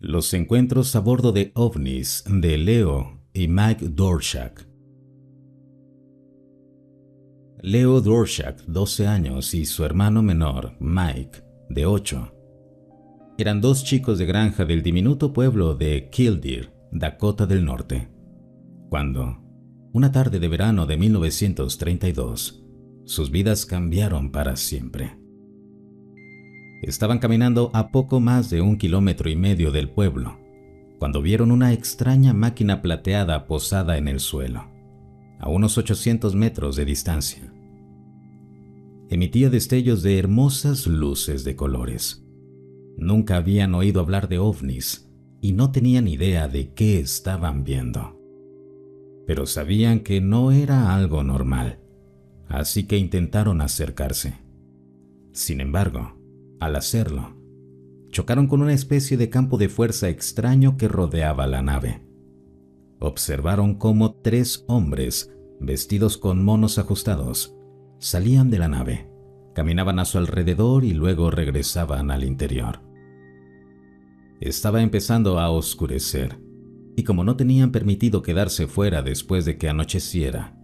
Los encuentros a bordo de ovnis de Leo y Mike Dorshak. Leo Dorshak, 12 años, y su hermano menor, Mike, de 8, eran dos chicos de granja del diminuto pueblo de Killdeer, Dakota del Norte, cuando, una tarde de verano de 1932, sus vidas cambiaron para siempre. Estaban caminando a poco más de 1,5 kilómetros del pueblo, cuando vieron una extraña máquina plateada posada en el suelo, a unos 800 metros de distancia. Emitía destellos de hermosas luces de colores. Nunca habían oído hablar de ovnis y no tenían idea de qué estaban viendo. Pero sabían que no era algo normal, así que intentaron acercarse. Sin embargo, al hacerlo, chocaron con una especie de campo de fuerza extraño que rodeaba la nave. Observaron cómo 3 hombres, vestidos con monos ajustados, salían de la nave, caminaban a su alrededor y luego regresaban al interior. Estaba empezando a oscurecer, y como no tenían permitido quedarse fuera después de que anocheciera,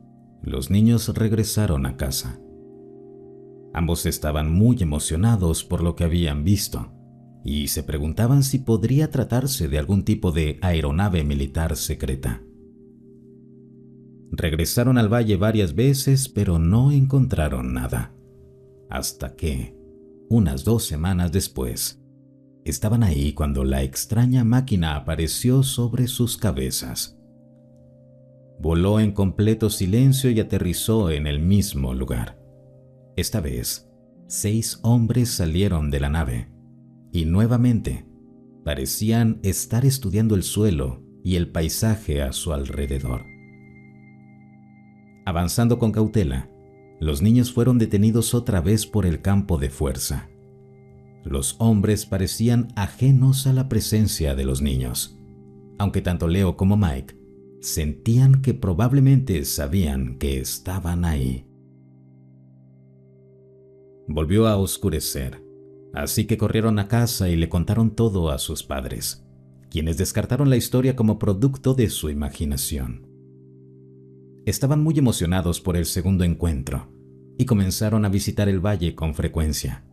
los niños regresaron a casa. Ambos estaban muy emocionados por lo que habían visto, y se preguntaban si podría tratarse de algún tipo de aeronave militar secreta. Regresaron al valle varias veces, pero no encontraron nada, hasta que, unas 2 semanas después, estaban ahí cuando la extraña máquina apareció sobre sus cabezas. Voló en completo silencio y aterrizó en el mismo lugar. Esta vez, 6 hombres salieron de la nave y nuevamente parecían estar estudiando el suelo y el paisaje a su alrededor. Avanzando con cautela, los niños fueron detenidos otra vez por el campo de fuerza. Los hombres parecían ajenos a la presencia de los niños, aunque tanto Leo como Mike sentían que probablemente sabían que estaban ahí. Volvió a oscurecer, así que corrieron a casa y le contaron todo a sus padres, quienes descartaron la historia como producto de su imaginación. Estaban muy emocionados por el segundo encuentro y comenzaron a visitar el valle con frecuencia.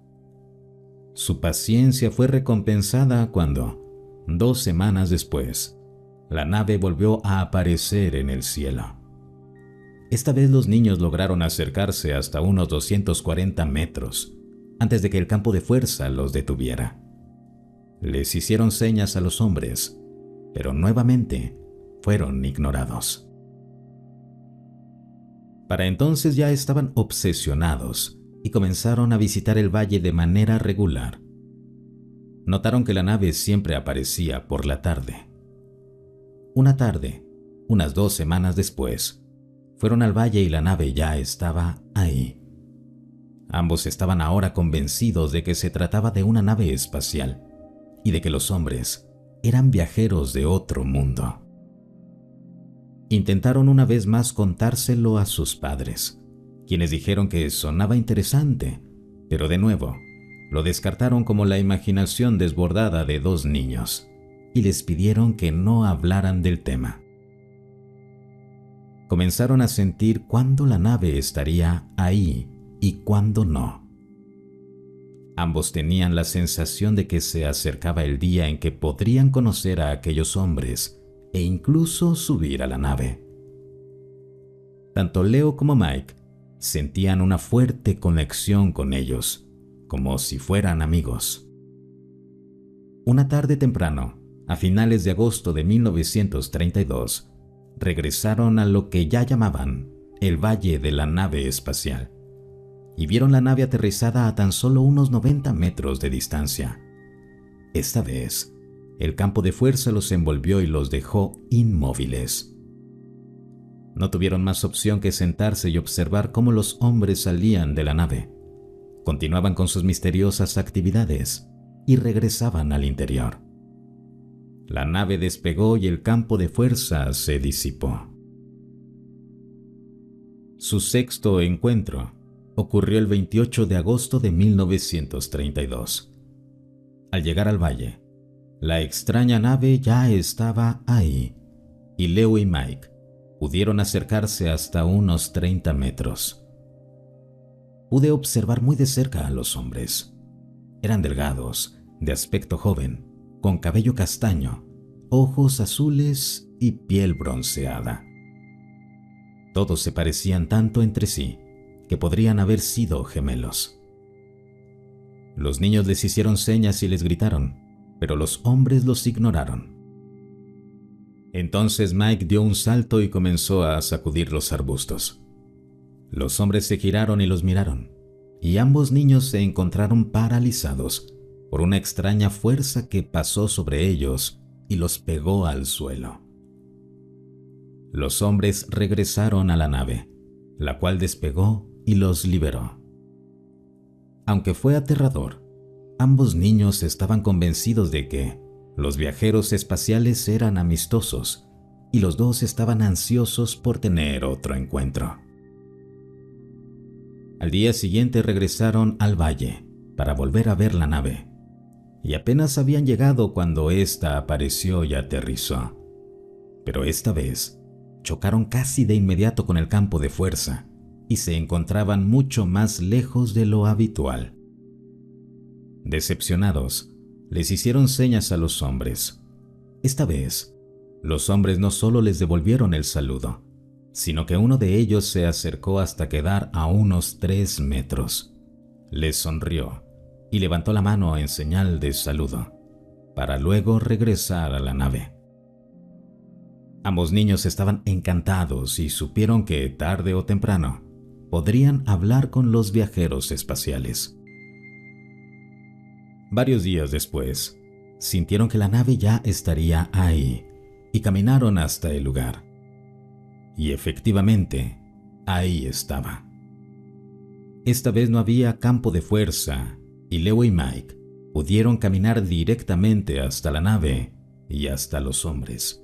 Su paciencia fue recompensada cuando, 2 semanas después, la nave volvió a aparecer en el cielo. Esta vez los niños lograron acercarse hasta unos 240 metros antes de que el campo de fuerza los detuviera. Les hicieron señas a los hombres, pero nuevamente fueron ignorados. Para entonces ya estaban obsesionados y comenzaron a visitar el valle de manera regular. Notaron que la nave siempre aparecía por la tarde. Una tarde, unas 2 semanas después, fueron al valle y la nave ya estaba ahí. Ambos estaban ahora convencidos de que se trataba de una nave espacial y de que los hombres eran viajeros de otro mundo. Intentaron una vez más contárselo a sus padres, quienes dijeron que sonaba interesante, pero de nuevo lo descartaron como la imaginación desbordada de 2 niños y les pidieron que no hablaran del tema. Comenzaron a sentir cuándo la nave estaría ahí y cuándo no. Ambos tenían la sensación de que se acercaba el día en que podrían conocer a aquellos hombres e incluso subir a la nave. Tanto Leo como Mike sentían una fuerte conexión con ellos, como si fueran amigos. Una tarde temprano, a finales de agosto de 1932, regresaron a lo que ya llamaban el Valle de la Nave Espacial y vieron la nave aterrizada a tan solo unos 90 metros de distancia. Esta vez, el campo de fuerza los envolvió y los dejó inmóviles. No tuvieron más opción que sentarse y observar cómo los hombres salían de la nave, continuaban con sus misteriosas actividades y regresaban al interior. La nave despegó y el campo de fuerza se disipó. Su sexto encuentro ocurrió el 28 de agosto de 1932. Al llegar al valle, La extraña nave ya estaba ahí, y Leo y Mike pudieron acercarse hasta unos 30 metros. Pude observar muy de cerca a los hombres. Eran delgados, de aspecto joven, con cabello castaño, ojos azules y piel bronceada. Todos se parecían tanto entre sí que podrían haber sido gemelos. Los niños les hicieron señas y les gritaron, pero los hombres los ignoraron. Entonces Mike dio un salto y comenzó a sacudir los arbustos. Los hombres se giraron y los miraron, y ambos niños se encontraron paralizados por una extraña fuerza que pasó sobre ellos y los pegó al suelo. Los hombres regresaron a la nave, la cual despegó y los liberó. Aunque fue aterrador, ambos niños estaban convencidos de que los viajeros espaciales eran amistosos y los dos estaban ansiosos por tener otro encuentro. Al día siguiente regresaron al valle para volver a ver la nave, y apenas habían llegado cuando ésta apareció y aterrizó. Pero esta vez chocaron casi de inmediato con el campo de fuerza y se encontraban mucho más lejos de lo habitual. Decepcionados, les hicieron señas a los hombres. Esta vez, los hombres no solo les devolvieron el saludo, sino que uno de ellos se acercó hasta quedar a unos 3 metros. Les sonrió y levantó la mano en señal de saludo, para luego regresar a la nave. Ambos niños estaban encantados y supieron que, tarde o temprano, podrían hablar con los viajeros espaciales. Varios días después, sintieron que la nave ya estaría ahí y caminaron hasta el lugar. Y efectivamente, ahí estaba. Esta vez no había campo de fuerza y Leo y Mike pudieron caminar directamente hasta la nave y hasta los hombres.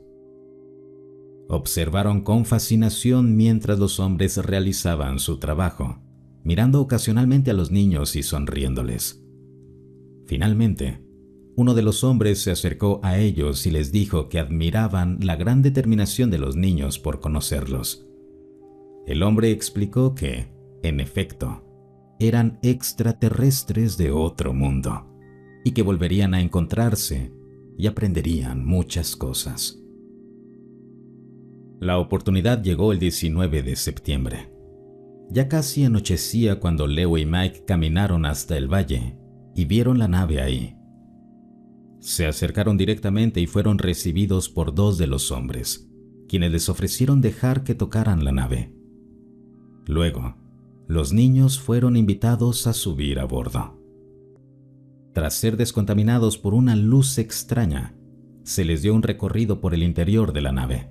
Observaron con fascinación mientras los hombres realizaban su trabajo, mirando ocasionalmente a los niños y sonriéndoles. Finalmente, uno de los hombres se acercó a ellos y les dijo que admiraban la gran determinación de los niños por conocerlos. El hombre explicó que, en efecto, eran extraterrestres de otro mundo y que volverían a encontrarse y aprenderían muchas cosas. La oportunidad llegó el 19 de septiembre. Ya casi anochecía cuando Leo y Mike caminaron hasta el valle y vieron la nave ahí. Se acercaron directamente y fueron recibidos por 2 de los hombres, quienes les ofrecieron dejar que tocaran la nave. Luego, los niños fueron invitados a subir a bordo. Tras ser descontaminados por una luz extraña, se les dio un recorrido por el interior de la nave.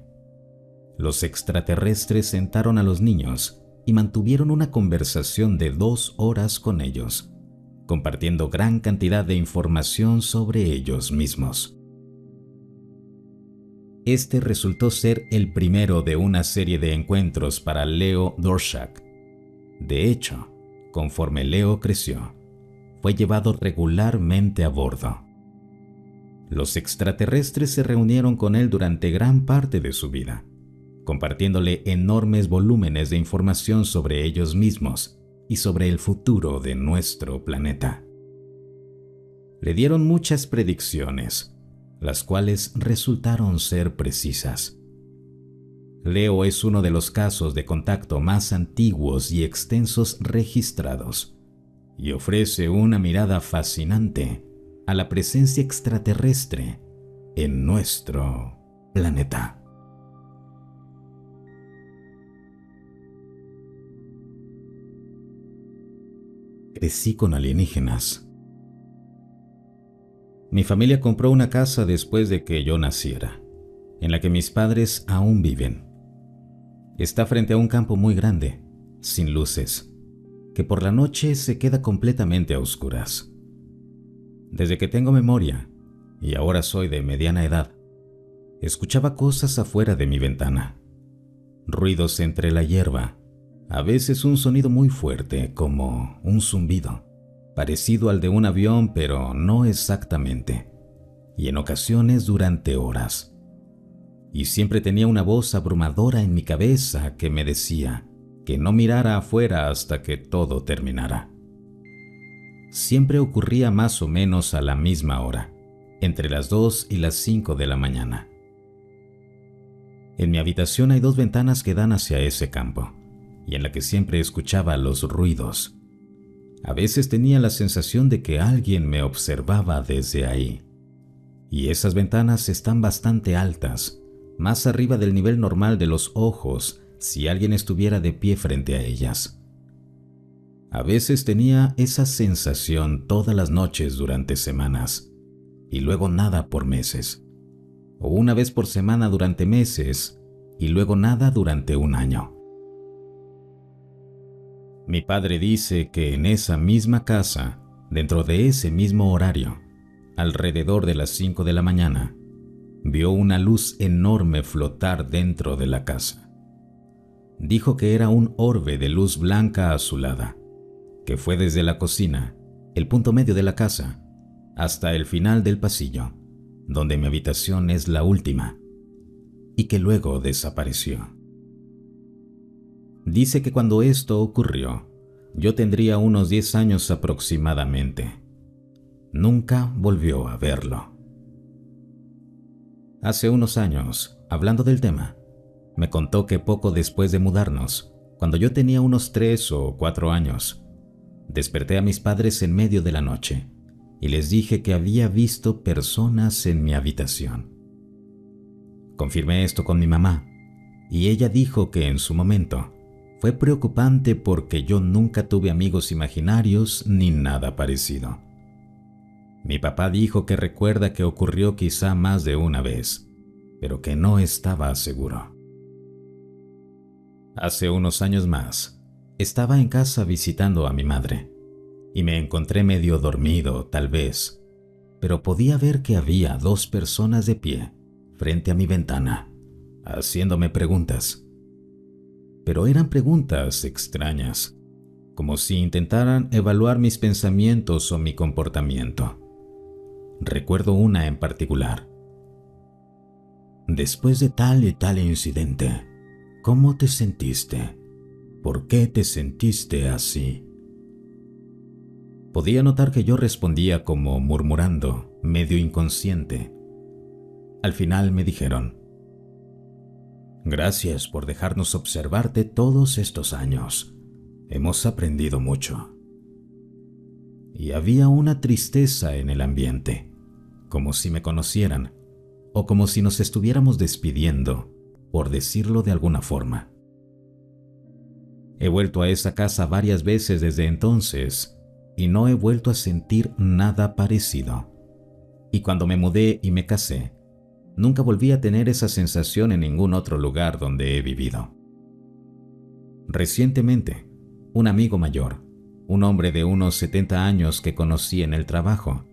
Los extraterrestres sentaron a los niños y mantuvieron una conversación de 2 horas con ellos, compartiendo gran cantidad de información sobre ellos mismos. Este resultó ser el primero de una serie de encuentros para Leo Dorshak. De hecho, conforme Leo creció, fue llevado regularmente a bordo. Los extraterrestres se reunieron con él durante gran parte de su vida, compartiéndole enormes volúmenes de información sobre ellos mismos y sobre el futuro de nuestro planeta. Le dieron muchas predicciones, las cuales resultaron ser precisas. Leo es uno de los casos de contacto más antiguos y extensos registrados, y ofrece una mirada fascinante a la presencia extraterrestre en nuestro planeta. Crecí con alienígenas. Mi familia compró una casa después de que yo naciera, en la que mis padres aún viven. Está frente a un campo muy grande, sin luces, que por la noche se queda completamente a oscuras. Desde que tengo memoria, y ahora soy de mediana edad, escuchaba cosas afuera de mi ventana. Ruidos entre la hierba, a veces un sonido muy fuerte como un zumbido, parecido al de un avión pero no exactamente. y en ocasiones durante horas. Y siempre tenía una voz abrumadora en mi cabeza que me decía que no mirara afuera hasta que todo terminara. Siempre ocurría más o menos a la misma hora, entre las 2 y las 5 de la mañana. En mi habitación hay 2 ventanas que dan hacia ese campo, y en la que siempre escuchaba los ruidos. A veces tenía la sensación de que alguien me observaba desde ahí. Y esas ventanas están bastante altas, más arriba del nivel normal de los ojos si alguien estuviera de pie frente a ellas. A veces tenía esa sensación todas las noches durante semanas, y luego nada por meses. O una vez por semana durante meses, y luego nada durante un año. Mi padre dice que en esa misma casa, dentro de ese mismo horario, alrededor de las 5 de la mañana, vio una luz enorme flotar dentro de la casa. Dijo que era un orbe de luz blanca azulada, que fue desde la cocina, el punto medio de la casa, hasta el final del pasillo, donde mi habitación es la última, y que luego desapareció. Dice que cuando esto ocurrió, yo tendría unos 10 años aproximadamente. Nunca volvió a verlo. Hace unos años, hablando del tema, me contó que poco después de mudarnos, cuando yo tenía unos 3 o 4 años, desperté a mis padres en medio de la noche y les dije que había visto personas en mi habitación. Confirmé esto con mi mamá y ella dijo que en su momento fue preocupante porque yo nunca tuve amigos imaginarios ni nada parecido. Mi papá dijo que recuerda que ocurrió quizá más de una vez, pero que no estaba seguro. Hace unos años más, estaba en casa visitando a mi madre y me encontré medio dormido, tal vez, pero podía ver que había 2 personas de pie frente a mi ventana, haciéndome preguntas. Pero eran preguntas extrañas, como si intentaran evaluar mis pensamientos o mi comportamiento. Recuerdo una en particular. Después de tal y tal incidente, ¿cómo te sentiste? ¿Por qué te sentiste así? Podía notar que yo respondía como murmurando, medio inconsciente. Al final me dijeron: gracias por dejarnos observarte todos estos años. Hemos aprendido mucho. Y había una tristeza en el ambiente, como si me conocieran, o como si nos estuviéramos despidiendo, por decirlo de alguna forma. He vuelto a esa casa varias veces desde entonces, y no he vuelto a sentir nada parecido. Y cuando me mudé y me casé, nunca volví a tener esa sensación en ningún otro lugar donde he vivido. Recientemente, un amigo mayor, un hombre de unos 70 años que conocí en el trabajo,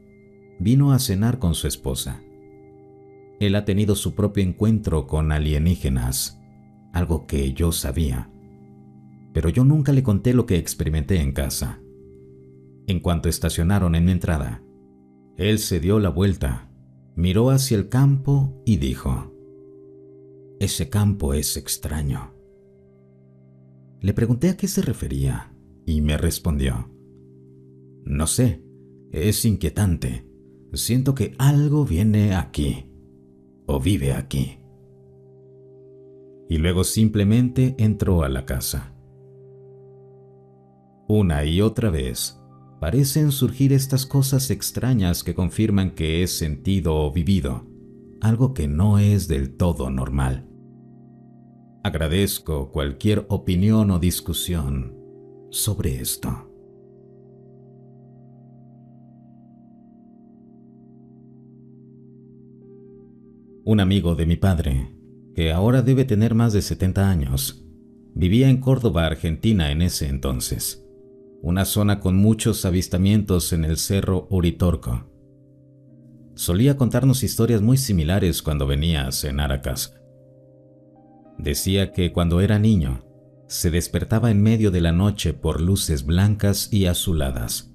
vino a cenar con su esposa. Él ha tenido su propio encuentro con alienígenas, algo que yo sabía, pero yo nunca le conté lo que experimenté en casa. En cuanto estacionaron en mi entrada, él se dio la vuelta, miró hacia el campo y dijo: ese campo es extraño. Le pregunté a qué se refería y me respondió: no sé, es inquietante. Siento que algo viene aquí o vive aquí. Y luego simplemente entró a la casa. Una y otra vez parecen surgir estas cosas extrañas que confirman que he sentido o vivido algo que no es del todo normal. Agradezco cualquier opinión o discusión sobre esto. Un amigo de mi padre, que ahora debe tener más de 70 años, vivía en Córdoba, Argentina en ese entonces, una zona con muchos avistamientos en el Cerro Uritorco. Solía contarnos historias muy similares cuando venía a cenar a casa. Decía que cuando era niño, se despertaba en medio de la noche por luces blancas y azuladas,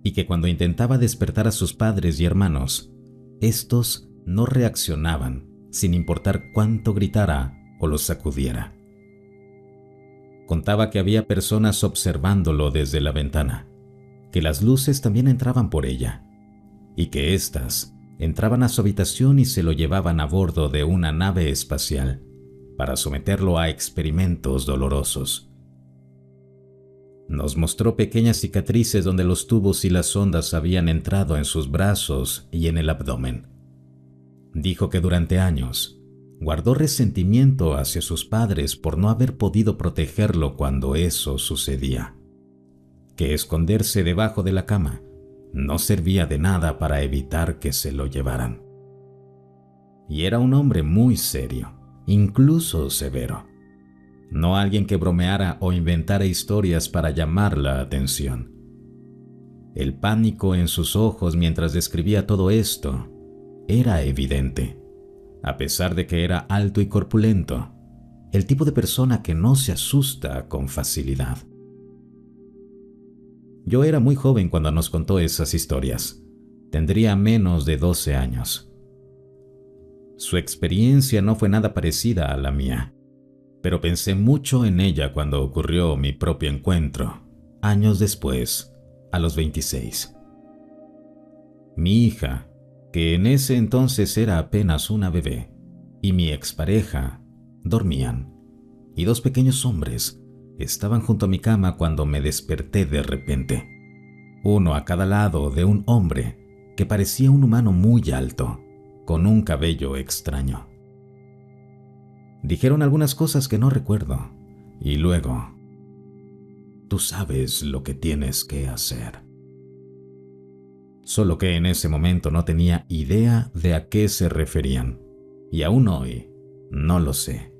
y que cuando intentaba despertar a sus padres y hermanos, estos no reaccionaban sin importar cuánto gritara o los sacudiera. Contaba que había personas observándolo desde la ventana, que las luces también entraban por ella, y que éstas entraban a su habitación y se lo llevaban a bordo de una nave espacial para someterlo a experimentos dolorosos. Nos mostró pequeñas cicatrices donde los tubos y las sondas habían entrado en sus brazos y en el abdomen. Dijo que durante años guardó resentimiento hacia sus padres por no haber podido protegerlo cuando eso sucedía, que esconderse debajo de la cama no servía de nada para evitar que se lo llevaran. Y era un hombre muy serio, incluso severo. No alguien que bromeara o inventara historias para llamar la atención. El pánico en sus ojos mientras describía todo esto era evidente. A pesar de que era alto y corpulento, el tipo de persona que no se asusta con facilidad. Yo era muy joven cuando nos contó esas historias. Tendría menos de 12 años. Su experiencia no fue nada parecida a la mía, pero pensé mucho en ella cuando ocurrió mi propio encuentro, años después, a los 26. Mi hija, que en ese entonces era apenas una bebé, y mi expareja dormían, y dos pequeños hombres estaban junto a mi cama cuando me desperté de repente, uno a cada lado de un hombre que parecía un humano muy alto, con un cabello extraño. Dijeron algunas cosas que no recuerdo, y luego, tú sabes lo que tienes que hacer. Solo que en ese momento no tenía idea de a qué se referían, y aún hoy no lo sé.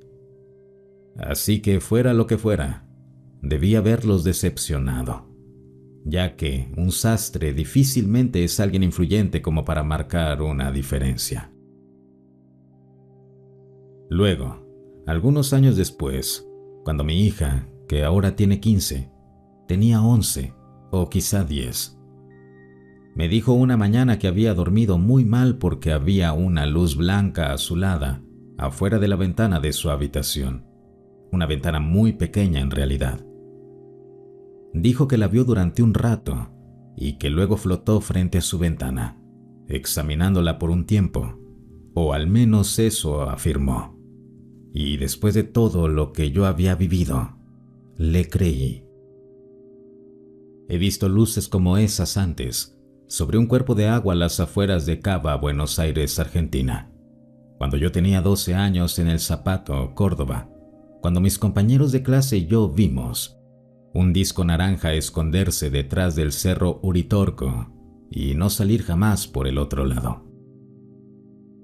Así que fuera lo que fuera, debí haberlos decepcionado, ya que un sastre difícilmente es alguien influyente como para marcar una diferencia. Luego, algunos años después, cuando mi hija, que ahora tiene 15, tenía 11 o quizá 10, me dijo una mañana que había dormido muy mal porque había una luz blanca azulada afuera de la ventana de su habitación, una ventana muy pequeña en realidad. Dijo que la vio durante un rato y que luego flotó frente a su ventana, examinándola por un tiempo, o al menos eso afirmó. Y después de todo lo que yo había vivido, le creí. He visto luces como esas antes, sobre un cuerpo de agua a las afueras de Cava, Buenos Aires, Argentina. Cuando yo tenía 12 años en El Zapato, Córdoba, cuando mis compañeros de clase y yo vimos un disco naranja esconderse detrás del cerro Uritorco y no salir jamás por el otro lado.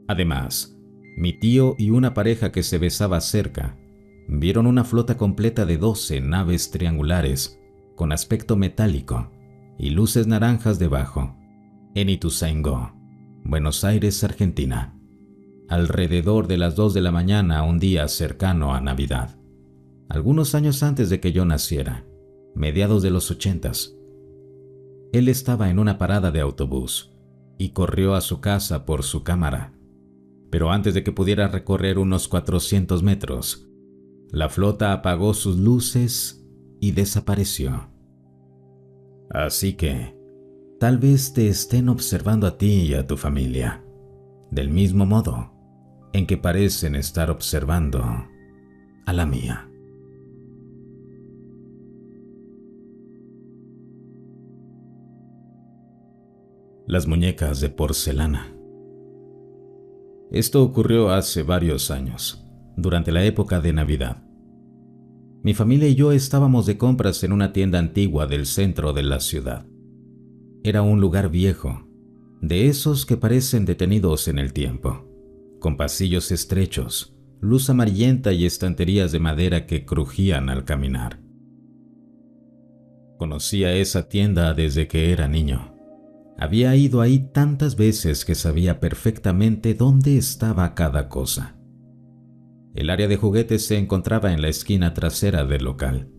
Además, mi tío y una pareja que se besaba cerca vieron una flota completa de 12 naves triangulares con aspecto metálico y luces naranjas debajo, en Ituzaingó, Buenos Aires, Argentina, alrededor de las 2 de la mañana un día cercano a Navidad, algunos años antes de que yo naciera, mediados de los 80s. Él estaba en una parada de autobús y corrió a su casa por su cámara, pero antes de que pudiera recorrer unos 400 metros, la flota apagó sus luces y desapareció. Así que, tal vez te estén observando a ti y a tu familia, del mismo modo en que parecen estar observando a la mía. Las muñecas de porcelana. Esto ocurrió hace varios años, durante la época de Navidad. Mi familia y yo estábamos de compras en una tienda antigua del centro de la ciudad. Era un lugar viejo, de esos que parecen detenidos en el tiempo, con pasillos estrechos, luz amarillenta y estanterías de madera que crujían al caminar. Conocía esa tienda desde que era niño. Había ido ahí tantas veces que sabía perfectamente dónde estaba cada cosa. El área de juguetes se encontraba en la esquina trasera del local.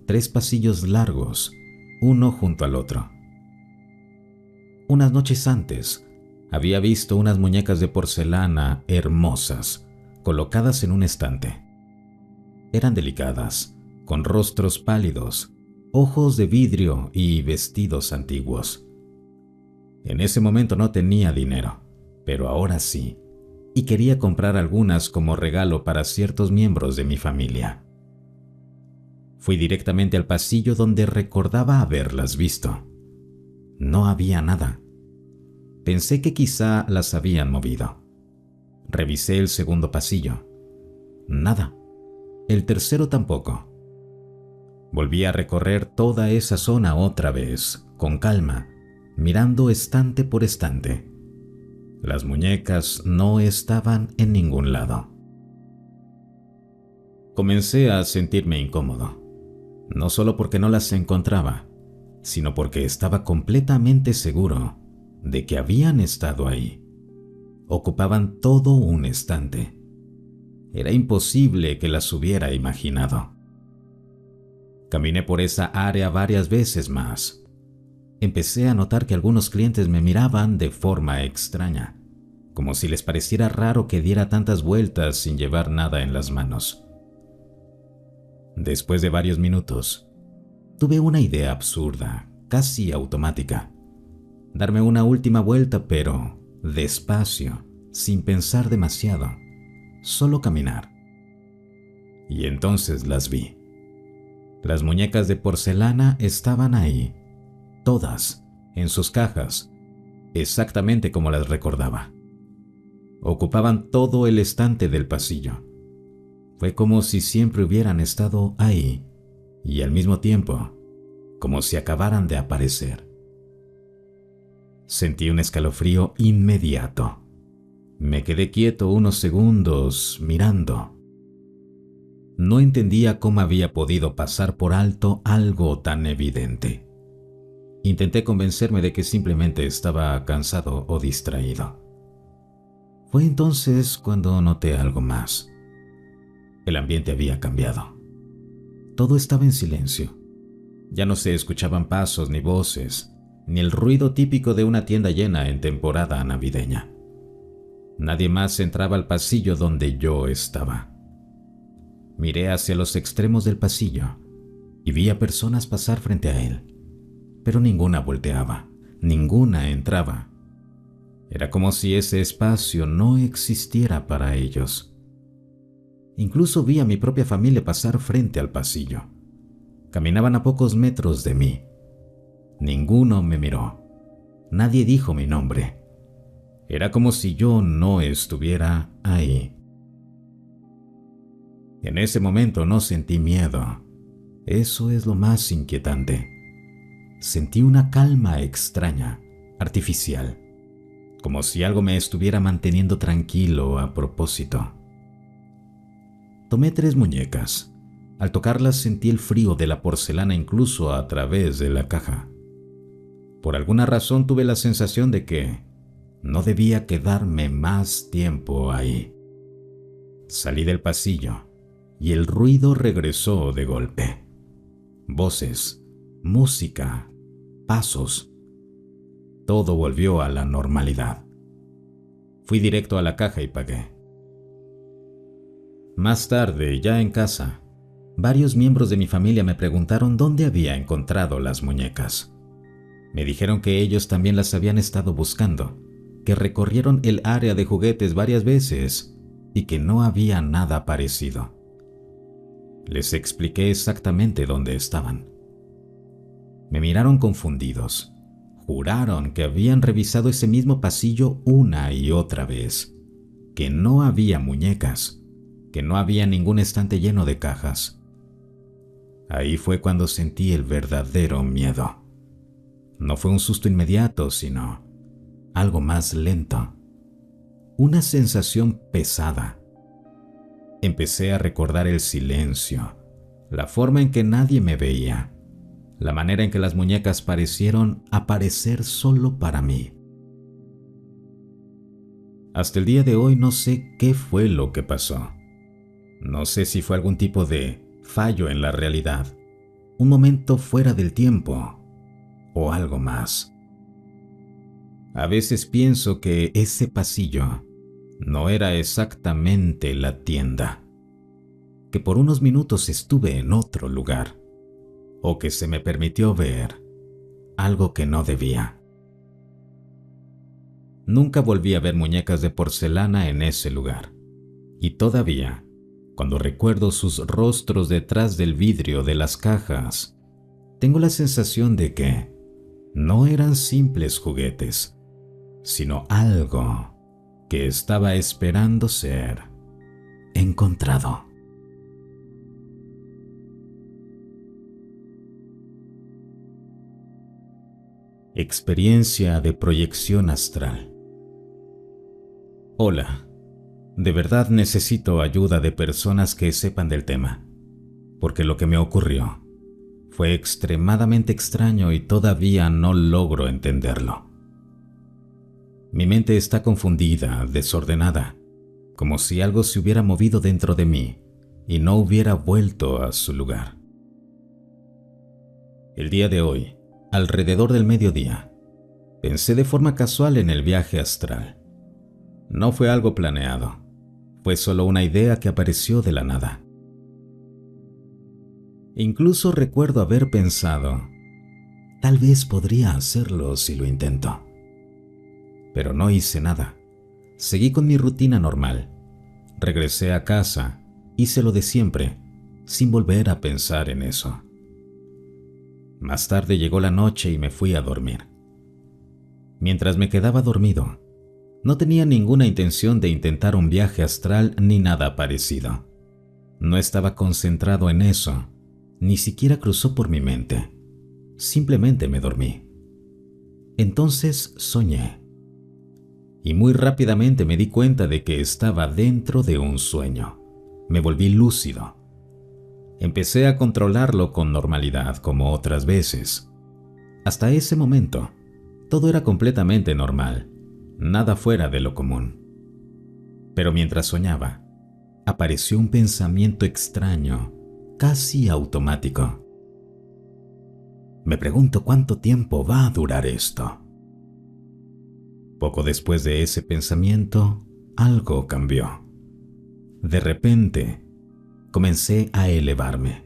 3 pasillos largos, uno junto al otro. Unas noches antes, había visto unas muñecas de porcelana hermosas, colocadas en un estante. Eran delicadas, con rostros pálidos, ojos de vidrio y vestidos antiguos. En ese momento no tenía dinero, pero ahora sí, y quería comprar algunas como regalo para ciertos miembros de mi familia. Fui directamente al pasillo donde recordaba haberlas visto. No había nada. Pensé que quizá las habían movido. Revisé el segundo pasillo. Nada. El tercero tampoco. Volví a recorrer toda esa zona otra vez, con calma, mirando estante por estante. Las muñecas no estaban en ningún lado. Comencé a sentirme incómodo, no solo porque no las encontraba, sino porque estaba completamente seguro de que habían estado ahí. Ocupaban todo un estante. Era imposible que las hubiera imaginado. Caminé por esa área varias veces más. Empecé a notar que algunos clientes me miraban de forma extraña, como si les pareciera raro que diera tantas vueltas sin llevar nada en las manos. Después de varios minutos, tuve una idea absurda, casi automática. Darme una última vuelta, pero despacio, sin pensar demasiado, solo caminar. Y entonces las vi. Las muñecas de porcelana estaban ahí, todas, en sus cajas, exactamente como las recordaba. Ocupaban todo el estante del pasillo. Fue como si siempre hubieran estado ahí, y al mismo tiempo, como si acabaran de aparecer. Sentí un escalofrío inmediato. Me quedé quieto unos segundos mirando. No entendía cómo había podido pasar por alto algo tan evidente. Intenté convencerme de que simplemente estaba cansado o distraído. Fue entonces cuando noté algo más. El ambiente había cambiado. Todo estaba en silencio. Ya no se escuchaban pasos ni voces, ni el ruido típico de una tienda llena en temporada navideña. Nadie más entraba al pasillo donde yo estaba. Miré hacia los extremos del pasillo y vi a personas pasar frente a él, pero ninguna volteaba, ninguna entraba. Era como si ese espacio no existiera para ellos. Incluso vi a mi propia familia pasar frente al pasillo. Caminaban a pocos metros de mí. Ninguno me miró. Nadie dijo mi nombre. Era como si yo no estuviera ahí. En ese momento no sentí miedo. Eso es lo más inquietante. Sentí una calma extraña, artificial, como si algo me estuviera manteniendo tranquilo a propósito. Tomé 3 muñecas. Al tocarlas sentí el frío de la porcelana incluso a través de la caja. Por alguna razón tuve la sensación de que no debía quedarme más tiempo ahí. Salí del pasillo y el ruido regresó de golpe. Voces, música, pasos. Todo volvió a la normalidad. Fui directo a la caja y pagué. Más tarde, ya en casa, varios miembros de mi familia me preguntaron dónde había encontrado las muñecas. Me dijeron que ellos también las habían estado buscando, que recorrieron el área de juguetes varias veces y que no había nada parecido. Les expliqué exactamente dónde estaban. Me miraron confundidos. Juraron que habían revisado ese mismo pasillo una y otra vez, que no había muñecas, que no había ningún estante lleno de cajas. Ahí fue cuando sentí el verdadero miedo. No fue un susto inmediato, sino algo más lento. Una sensación pesada. Empecé a recordar el silencio, la forma en que nadie me veía, la manera en que las muñecas parecieron aparecer solo para mí. Hasta el día de hoy no sé qué fue lo que pasó. No sé si fue algún tipo de fallo en la realidad, un momento fuera del tiempo o algo más. A veces pienso que ese pasillo no era exactamente la tienda, que por unos minutos estuve en otro lugar, o que se me permitió ver algo que no debía. Nunca volví a ver muñecas de porcelana en ese lugar, y todavía, cuando recuerdo sus rostros detrás del vidrio de las cajas, tengo la sensación de que no eran simples juguetes, sino algo que estaba esperando ser encontrado. Experiencia de proyección astral. Hola, de verdad necesito ayuda de personas que sepan del tema, porque lo que me ocurrió fue extremadamente extraño y todavía no logro entenderlo. Mi mente está confundida, desordenada, como si algo se hubiera movido dentro de mí y no hubiera vuelto a su lugar. El día de hoy, alrededor del mediodía, pensé de forma casual en el viaje astral. No fue algo planeado, fue solo una idea que apareció de la nada. Incluso recuerdo haber pensado, tal vez podría hacerlo si lo intento. Pero no hice nada. Seguí con mi rutina normal. Regresé a casa, hice lo de siempre, sin volver a pensar en eso. Más tarde llegó la noche y me fui a dormir. Mientras me quedaba dormido, no tenía ninguna intención de intentar un viaje astral ni nada parecido. No estaba concentrado en eso, ni siquiera cruzó por mi mente. Simplemente me dormí. Entonces soñé. Y muy rápidamente me di cuenta de que estaba dentro de un sueño. Me volví lúcido. Empecé a controlarlo con normalidad, como otras veces. Hasta ese momento, todo era completamente normal, nada fuera de lo común. Pero mientras soñaba, apareció un pensamiento extraño, casi automático. Me pregunto cuánto tiempo va a durar esto. Poco después de ese pensamiento, algo cambió. De repente, comencé a elevarme.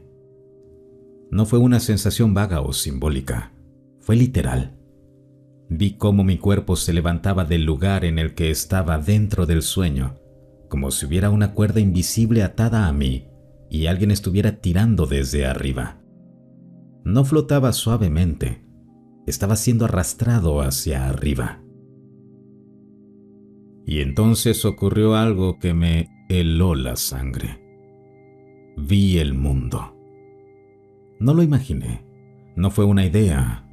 No fue una sensación vaga o simbólica, fue literal. Vi cómo mi cuerpo se levantaba del lugar en el que estaba dentro del sueño, como si hubiera una cuerda invisible atada a mí y alguien estuviera tirando desde arriba. No flotaba suavemente, estaba siendo arrastrado hacia arriba. Y entonces ocurrió algo que me heló la sangre. Vi el mundo. No lo imaginé, no fue una idea,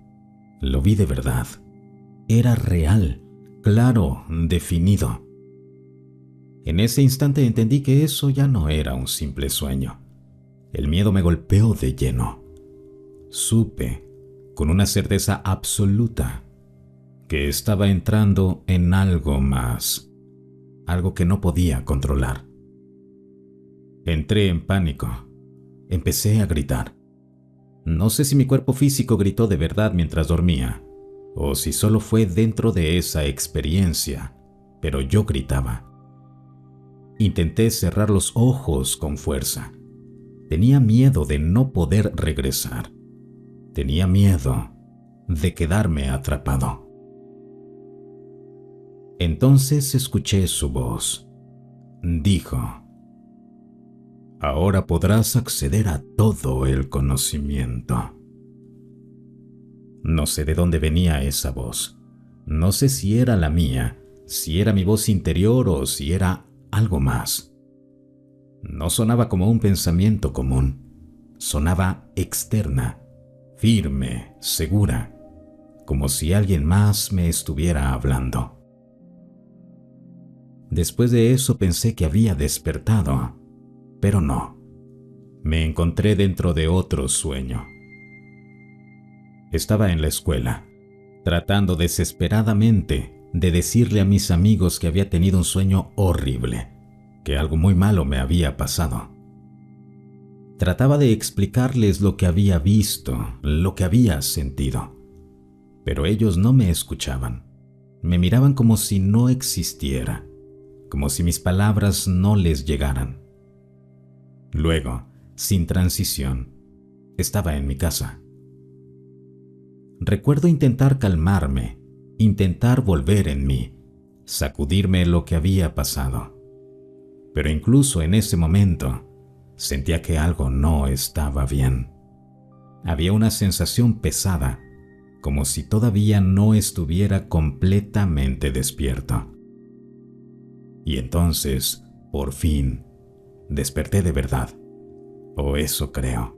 lo vi de verdad. Era real, claro, definido. En ese instante entendí que eso ya no era un simple sueño. El miedo me golpeó de lleno. Supe, con una certeza absoluta, que estaba entrando en algo más, algo que no podía controlar. Entré en pánico. Empecé a gritar. No sé si mi cuerpo físico gritó de verdad mientras dormía, o si solo fue dentro de esa experiencia, pero yo gritaba. Intenté cerrar los ojos con fuerza. Tenía miedo de no poder regresar. Tenía miedo de quedarme atrapado. Entonces escuché su voz. Dijo: ahora podrás acceder a todo el conocimiento. No sé de dónde venía esa voz. No sé si era la mía, si era mi voz interior o si era algo más. No sonaba como un pensamiento común. Sonaba externa, firme, segura, como si alguien más me estuviera hablando. Después de eso pensé que había despertado, pero no. Me encontré dentro de otro sueño. Estaba en la escuela, tratando desesperadamente de decirle a mis amigos que había tenido un sueño horrible, que algo muy malo me había pasado. Trataba de explicarles lo que había visto, lo que había sentido, pero ellos no me escuchaban. Me miraban como si no existiera, como si mis palabras no les llegaran. Luego, sin transición, estaba en mi casa. Recuerdo intentar calmarme, intentar volver en mí, sacudirme lo que había pasado. Pero incluso en ese momento, sentía que algo no estaba bien. Había una sensación pesada, como si todavía no estuviera completamente despierto. Y entonces, por fin, desperté de verdad, o eso creo.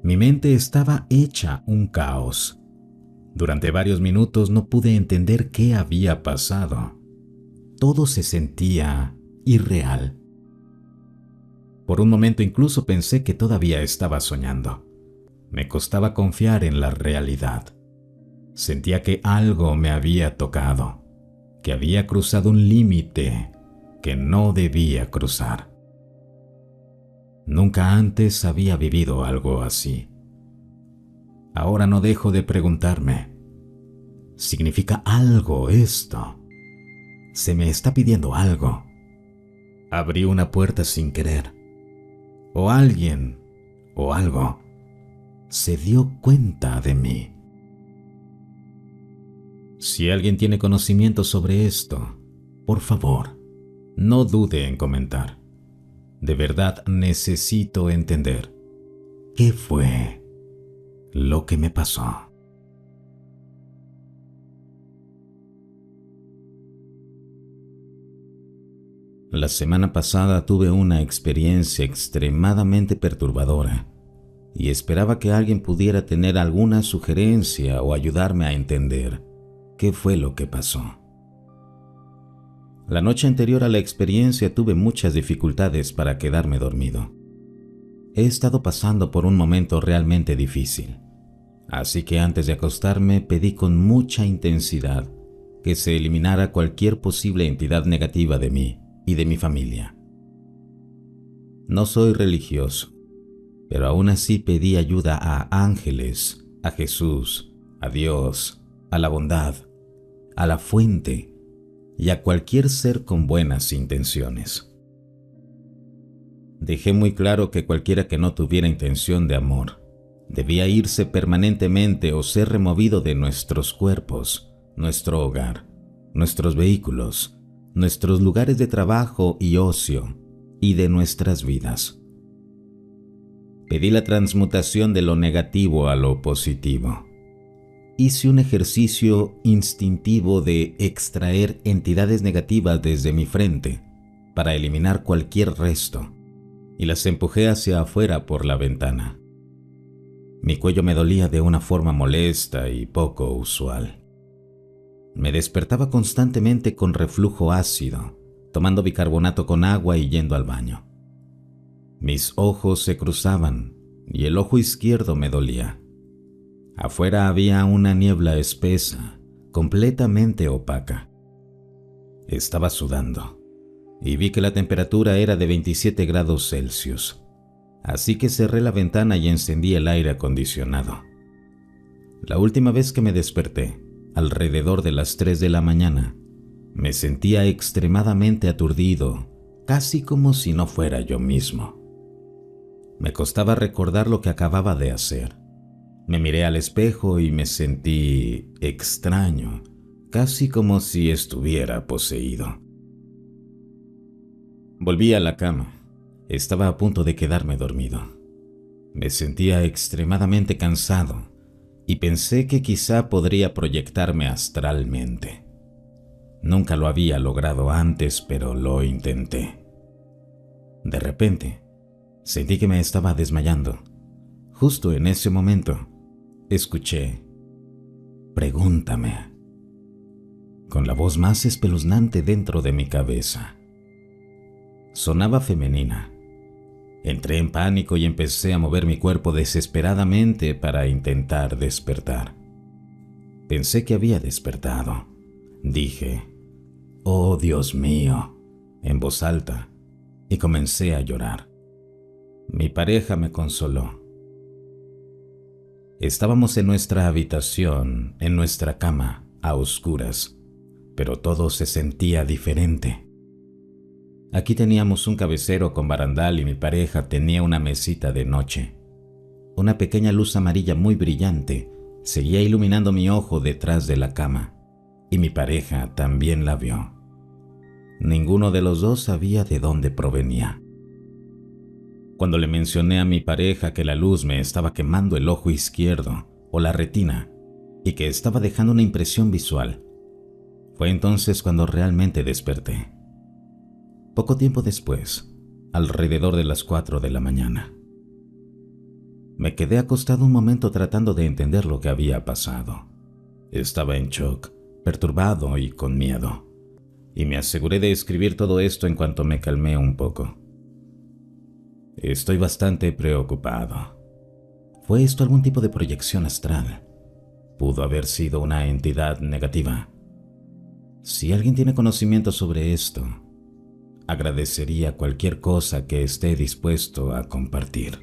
Mi mente estaba hecha un caos. Durante varios minutos no pude entender qué había pasado. Todo se sentía irreal. Por un momento incluso pensé que todavía estaba soñando. Me costaba confiar en la realidad. Sentía que algo me había tocado, que había cruzado un límite que no debía cruzar. Nunca antes había vivido algo así. Ahora no dejo de preguntarme, ¿significa algo esto? ¿Se me está pidiendo algo? ¿Abrí una puerta sin querer? ¿O alguien o algo se dio cuenta de mí? Si alguien tiene conocimiento sobre esto, por favor, no dude en comentar. De verdad necesito entender qué fue lo que me pasó. La semana pasada tuve una experiencia extremadamente perturbadora y esperaba que alguien pudiera tener alguna sugerencia o ayudarme a entender qué fue lo que pasó. La noche anterior a la experiencia tuve muchas dificultades para quedarme dormido. He estado pasando por un momento realmente difícil, así que antes de acostarme pedí con mucha intensidad que se eliminara cualquier posible entidad negativa de mí y de mi familia. No soy religioso, pero aún así pedí ayuda a ángeles, a Jesús, a Dios, a la bondad, a la fuente y a cualquier ser con buenas intenciones. Dejé muy claro que cualquiera que no tuviera intención de amor debía irse permanentemente o ser removido de nuestros cuerpos, nuestro hogar, nuestros vehículos, nuestros lugares de trabajo y ocio, y de nuestras vidas. Pedí la transmutación de lo negativo a lo positivo. Hice un ejercicio instintivo de extraer entidades negativas desde mi frente para eliminar cualquier resto, y las empujé hacia afuera por la ventana. Mi cuello me dolía de una forma molesta y poco usual. Me despertaba constantemente con reflujo ácido, tomando bicarbonato con agua y yendo al baño. Mis ojos se cruzaban y el ojo izquierdo me dolía. Afuera había una niebla espesa, completamente opaca. Estaba sudando y vi que la temperatura era de 27 grados Celsius, así que cerré la ventana y encendí el aire acondicionado. La última vez que me desperté, alrededor de las 3 de la mañana, me sentía extremadamente aturdido, casi como si no fuera yo mismo. Me costaba recordar lo que acababa de hacer. Me miré al espejo y me sentí extraño, casi como si estuviera poseído. Volví a la cama. Estaba a punto de quedarme dormido. Me sentía extremadamente cansado y pensé que quizá podría proyectarme astralmente. Nunca lo había logrado antes, pero lo intenté. De repente, sentí que me estaba desmayando. Justo en ese momento, escuché: "Pregúntame", con la voz más espeluznante dentro de mi cabeza. Sonaba femenina. Entré en pánico y empecé a mover mi cuerpo desesperadamente para intentar despertar. Pensé que había despertado. Dije: "Oh, Dios mío", en voz alta, y comencé a llorar. Mi pareja me consoló. Estábamos en nuestra habitación, en nuestra cama, a oscuras, pero todo se sentía diferente. Aquí teníamos un cabecero con barandal y mi pareja tenía una mesita de noche. Una pequeña luz amarilla muy brillante seguía iluminando mi ojo detrás de la cama, y mi pareja también la vio. Ninguno de los dos sabía de dónde provenía. Cuando le mencioné a mi pareja que la luz me estaba quemando el ojo izquierdo o la retina y que estaba dejando una impresión visual, fue entonces cuando realmente desperté. Poco tiempo después, alrededor de las 4 de la mañana. Me quedé acostado un momento tratando de entender lo que había pasado. Estaba en shock, perturbado y con miedo, y me aseguré de escribir todo esto en cuanto me calmé un poco. Estoy bastante preocupado. ¿Fue esto algún tipo de proyección astral? ¿Pudo haber sido una entidad negativa? Si alguien tiene conocimiento sobre esto, agradecería cualquier cosa que esté dispuesto a compartir.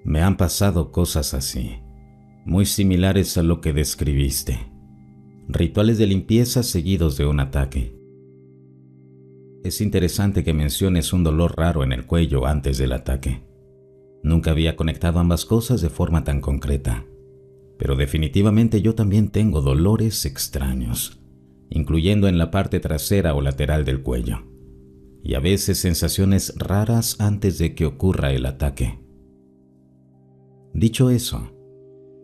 Me han pasado cosas así, muy similares a lo que describiste. Rituales de limpieza seguidos de un ataque. Es interesante que menciones un dolor raro en el cuello antes del ataque. Nunca había conectado ambas cosas de forma tan concreta, pero definitivamente yo también tengo dolores extraños, incluyendo en la parte trasera o lateral del cuello, y a veces sensaciones raras antes de que ocurra el ataque. Dicho eso,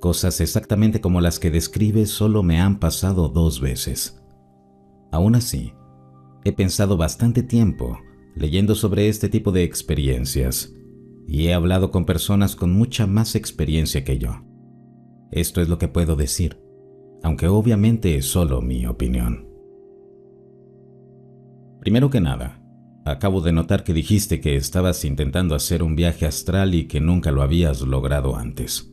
cosas exactamente como las que describes solo me han pasado 2 veces. Aún así, he pensado bastante tiempo leyendo sobre este tipo de experiencias y he hablado con personas con mucha más experiencia que yo. Esto es lo que puedo decir, aunque obviamente es solo mi opinión. Primero que nada, acabo de notar que dijiste que estabas intentando hacer un viaje astral y que nunca lo habías logrado antes.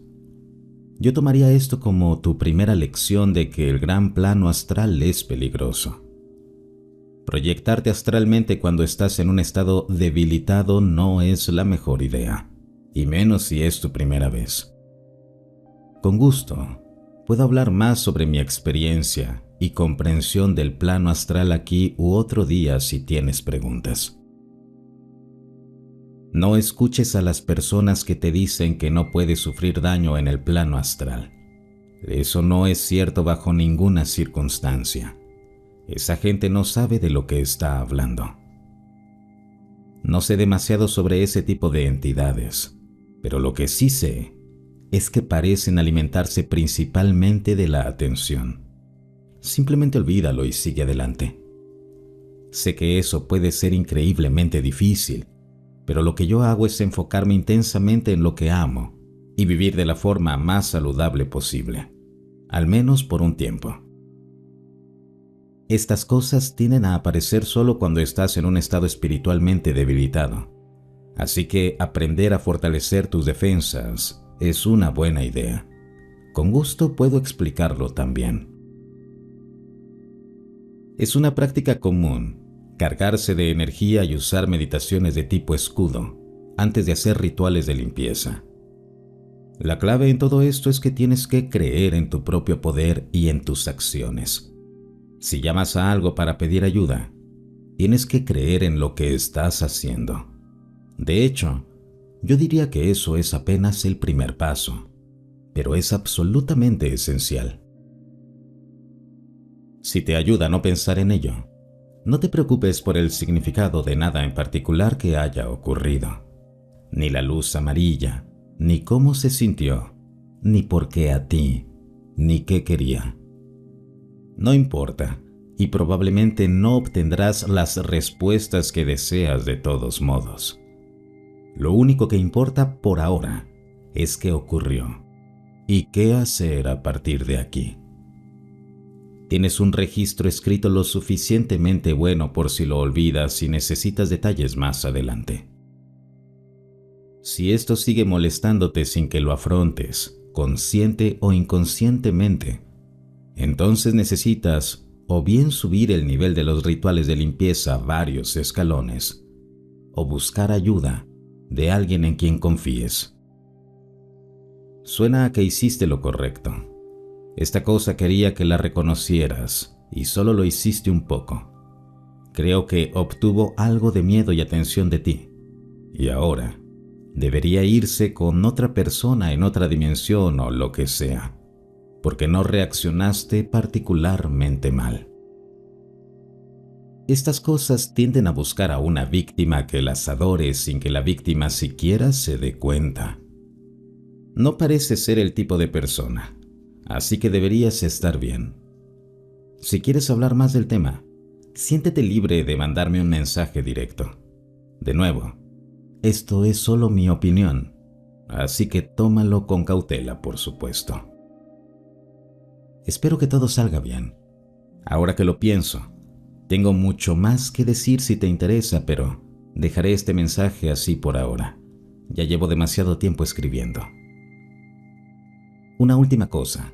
Yo tomaría esto como tu primera lección de que el gran plano astral es peligroso. Proyectarte astralmente cuando estás en un estado debilitado no es la mejor idea, y menos si es tu primera vez. Con gusto, puedo hablar más sobre mi experiencia y comprensión del plano astral aquí u otro día si tienes preguntas. No escuches a las personas que te dicen que no puedes sufrir daño en el plano astral. Eso no es cierto bajo ninguna circunstancia. Esa gente no sabe de lo que está hablando. No sé demasiado sobre ese tipo de entidades, pero lo que sí sé es que parecen alimentarse principalmente de la atención. Simplemente olvídalo y sigue adelante. Sé que eso puede ser increíblemente difícil, pero lo que yo hago es enfocarme intensamente en lo que amo y vivir de la forma más saludable posible, al menos por un tiempo. Estas cosas tienden a aparecer solo cuando estás en un estado espiritualmente debilitado, así que aprender a fortalecer tus defensas es una buena idea. Con gusto puedo explicarlo también. Es una práctica común cargarse de energía y usar meditaciones de tipo escudo antes de hacer rituales de limpieza. La clave en todo esto es que tienes que creer en tu propio poder y en tus acciones. Si llamas a algo para pedir ayuda, tienes que creer en lo que estás haciendo. De hecho, yo diría que eso es apenas el primer paso, pero es absolutamente esencial. Si te ayuda a no pensar en ello, no te preocupes por el significado de nada en particular que haya ocurrido, ni la luz amarilla, ni cómo se sintió, ni por qué a ti, ni qué quería. No importa, y probablemente no obtendrás las respuestas que deseas de todos modos. Lo único que importa por ahora es qué ocurrió y qué hacer a partir de aquí. Tienes un registro escrito lo suficientemente bueno por si lo olvidas y necesitas detalles más adelante. Si esto sigue molestándote sin que lo afrontes, consciente o inconscientemente, entonces necesitas o bien subir el nivel de los rituales de limpieza varios escalones, o buscar ayuda de alguien en quien confíes. Suena a que hiciste lo correcto. Esta cosa quería que la reconocieras y solo lo hiciste un poco. Creo que obtuvo algo de miedo y atención de ti. Y ahora debería irse con otra persona en otra dimensión o lo que sea, porque no reaccionaste particularmente mal. Estas cosas tienden a buscar a una víctima que las adore sin que la víctima siquiera se dé cuenta. No parece ser el tipo de persona, así que deberías estar bien. Si quieres hablar más del tema, siéntete libre de mandarme un mensaje directo. De nuevo, esto es solo mi opinión, así que tómalo con cautela, por supuesto. Espero que todo salga bien. Ahora que lo pienso, tengo mucho más que decir si te interesa, pero dejaré este mensaje así por ahora. Ya llevo demasiado tiempo escribiendo. Una última cosa.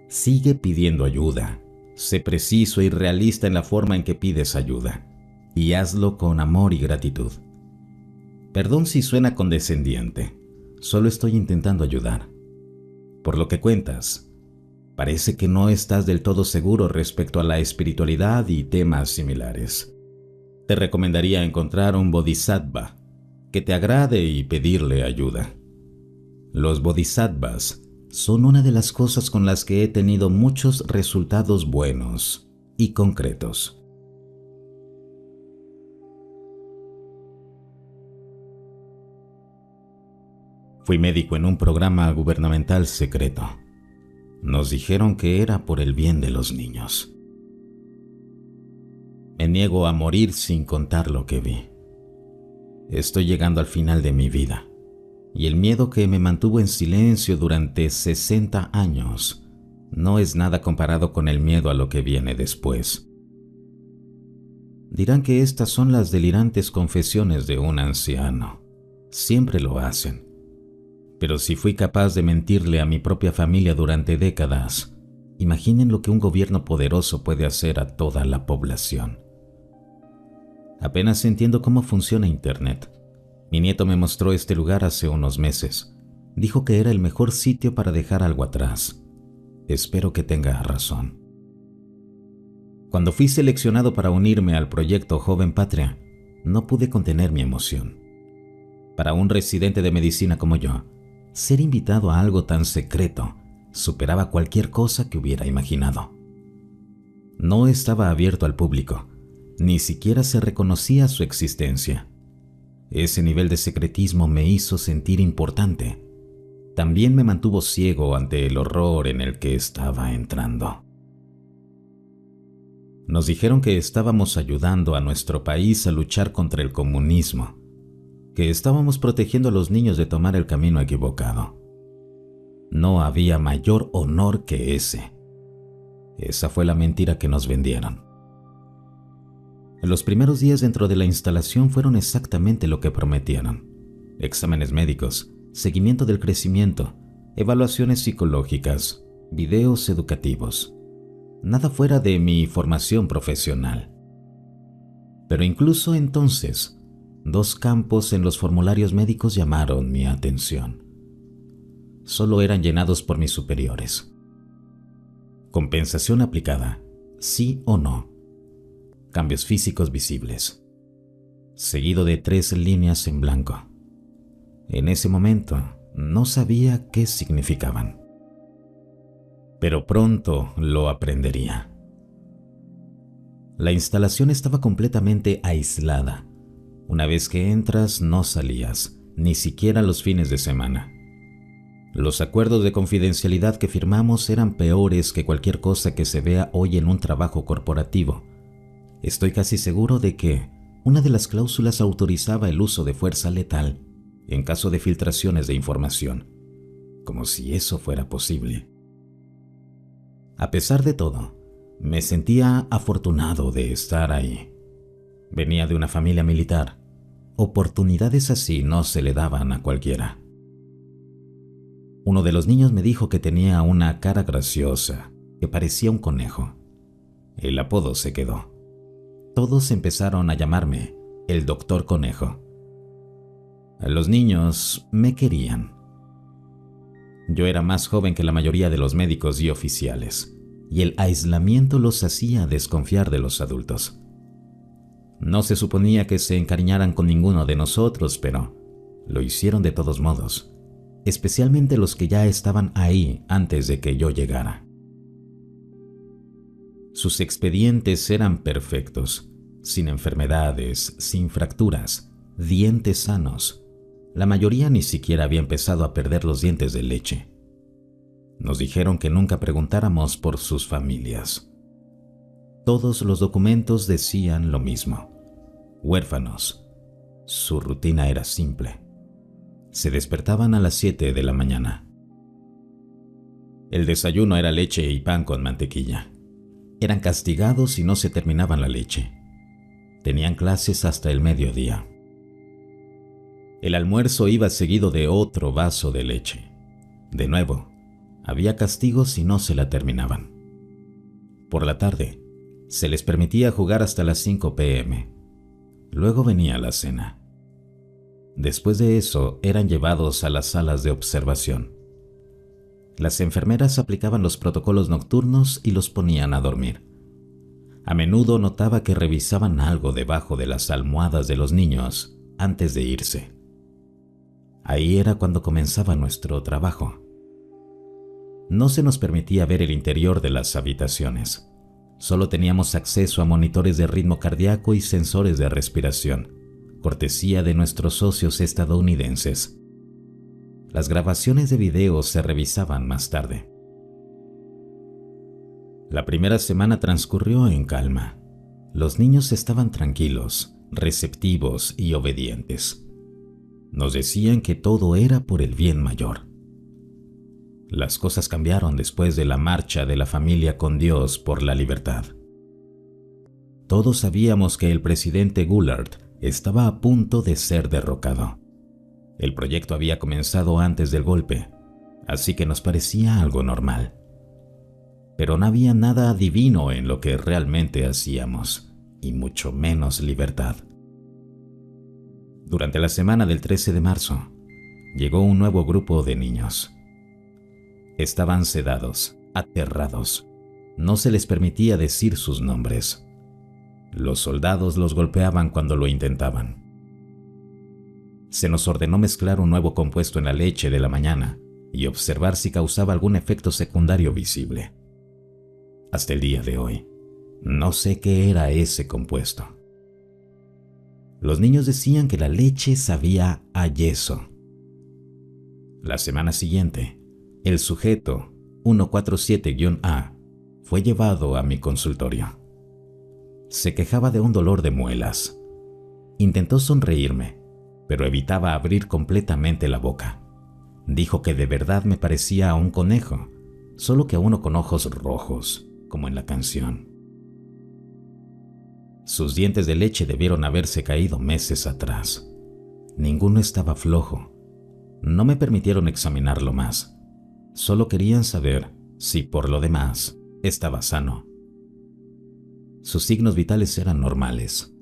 Sigue pidiendo ayuda. Sé preciso y realista en la forma en que pides ayuda. Y hazlo con amor y gratitud. Perdón si suena condescendiente. Solo estoy intentando ayudar. Por lo que cuentas, parece que no estás del todo seguro respecto a la espiritualidad y temas similares. Te recomendaría encontrar un bodhisattva que te agrade y pedirle ayuda. Los bodhisattvas son una de las cosas con las que he tenido muchos resultados buenos y concretos. Fui médico en un programa gubernamental secreto. Nos dijeron que era por el bien de los niños. Me niego a morir sin contar lo que vi. Estoy llegando al final de mi vida, y el miedo que me mantuvo en silencio durante 60 años no es nada comparado con el miedo a lo que viene después. Dirán que estas son las delirantes confesiones de un anciano. Siempre lo hacen. Pero si fui capaz de mentirle a mi propia familia durante décadas, imaginen lo que un gobierno poderoso puede hacer a toda la población. Apenas entiendo cómo funciona Internet. Mi nieto me mostró este lugar hace unos meses. Dijo que era el mejor sitio para dejar algo atrás. Espero que tenga razón. Cuando fui seleccionado para unirme al proyecto Joven Patria, no pude contener mi emoción. Para un residente de medicina como yo, ser invitado a algo tan secreto superaba cualquier cosa que hubiera imaginado. No estaba abierto al público, ni siquiera se reconocía su existencia. Ese nivel de secretismo me hizo sentir importante. También me mantuvo ciego ante el horror en el que estaba entrando. Nos dijeron que estábamos ayudando a nuestro país a luchar contra el comunismo, que estábamos protegiendo a los niños de tomar el camino equivocado. No había mayor honor que ese. Esa fue la mentira que nos vendieron. Los primeros días dentro de la instalación fueron exactamente lo que prometieron. Exámenes médicos, seguimiento del crecimiento, evaluaciones psicológicas, videos educativos. Nada fuera de mi formación profesional. Pero incluso entonces, 2 campos en los formularios médicos llamaron mi atención. Solo eran llenados por mis superiores. Compensación aplicada, sí o no. Cambios físicos visibles. Seguido de 3 líneas en blanco. En ese momento no sabía qué significaban. Pero pronto lo aprendería. La instalación estaba completamente aislada. Una vez que entras, no salías, ni siquiera los fines de semana. Los acuerdos de confidencialidad que firmamos eran peores que cualquier cosa que se vea hoy en un trabajo corporativo. Estoy casi seguro de que una de las cláusulas autorizaba el uso de fuerza letal en caso de filtraciones de información, como si eso fuera posible. A pesar de todo, me sentía afortunado de estar ahí. Venía de una familia militar. Oportunidades así no se le daban a cualquiera. Uno de los niños me dijo que tenía una cara graciosa, que parecía un conejo. El apodo se quedó. Todos empezaron a llamarme el Doctor Conejo. Los niños me querían. Yo era más joven que la mayoría de los médicos y oficiales, y el aislamiento los hacía desconfiar de los adultos. No se suponía que se encariñaran con ninguno de nosotros, pero lo hicieron de todos modos, especialmente los que ya estaban ahí antes de que yo llegara. Sus expedientes eran perfectos, sin enfermedades, sin fracturas, dientes sanos. La mayoría ni siquiera había empezado a perder los dientes de leche. Nos dijeron que nunca preguntáramos por sus familias. Todos los documentos decían lo mismo: huérfanos. Su rutina era simple. Se despertaban a las 7 de la mañana. El desayuno era leche y pan con mantequilla. Eran castigados si no se terminaban la leche. Tenían clases hasta el mediodía. El almuerzo iba seguido de otro vaso de leche. De nuevo, había castigos si no se la terminaban. Por la tarde, se les permitía jugar hasta las 5 p.m. Luego venía la cena. Después de eso, eran llevados a las salas de observación. Las enfermeras aplicaban los protocolos nocturnos y los ponían a dormir. A menudo notaba que revisaban algo debajo de las almohadas de los niños antes de irse. Ahí era cuando comenzaba nuestro trabajo. No se nos permitía ver el interior de las habitaciones. Solo teníamos acceso a monitores de ritmo cardíaco y sensores de respiración, cortesía de nuestros socios estadounidenses. Las grabaciones de video se revisaban más tarde. La primera semana transcurrió en calma. Los niños estaban tranquilos, receptivos y obedientes. Nos decían que todo era por el bien mayor. Las cosas cambiaron después de la marcha de la familia con Dios por la libertad. Todos sabíamos que el presidente Goulart estaba a punto de ser derrocado. El proyecto había comenzado antes del golpe, así que nos parecía algo normal. Pero no había nada divino en lo que realmente hacíamos, y mucho menos libertad. Durante la semana del 13 de marzo, llegó un nuevo grupo de niños. Estaban sedados, aterrados. No se les permitía decir sus nombres. Los soldados los golpeaban cuando lo intentaban. Se nos ordenó mezclar un nuevo compuesto en la leche de la mañana y observar si causaba algún efecto secundario visible. Hasta el día de hoy, no sé qué era ese compuesto. Los niños decían que la leche sabía a yeso. La semana siguiente, el sujeto 147-A fue llevado a mi consultorio. Se quejaba de un dolor de muelas. Intentó sonreírme, pero evitaba abrir completamente la boca. Dijo que de verdad me parecía a un conejo, solo que a uno con ojos rojos, como en la canción. Sus dientes de leche debieron haberse caído meses atrás. Ninguno estaba flojo. No me permitieron examinarlo más. Solo querían saber si por lo demás estaba sano. Sus signos vitales eran normales.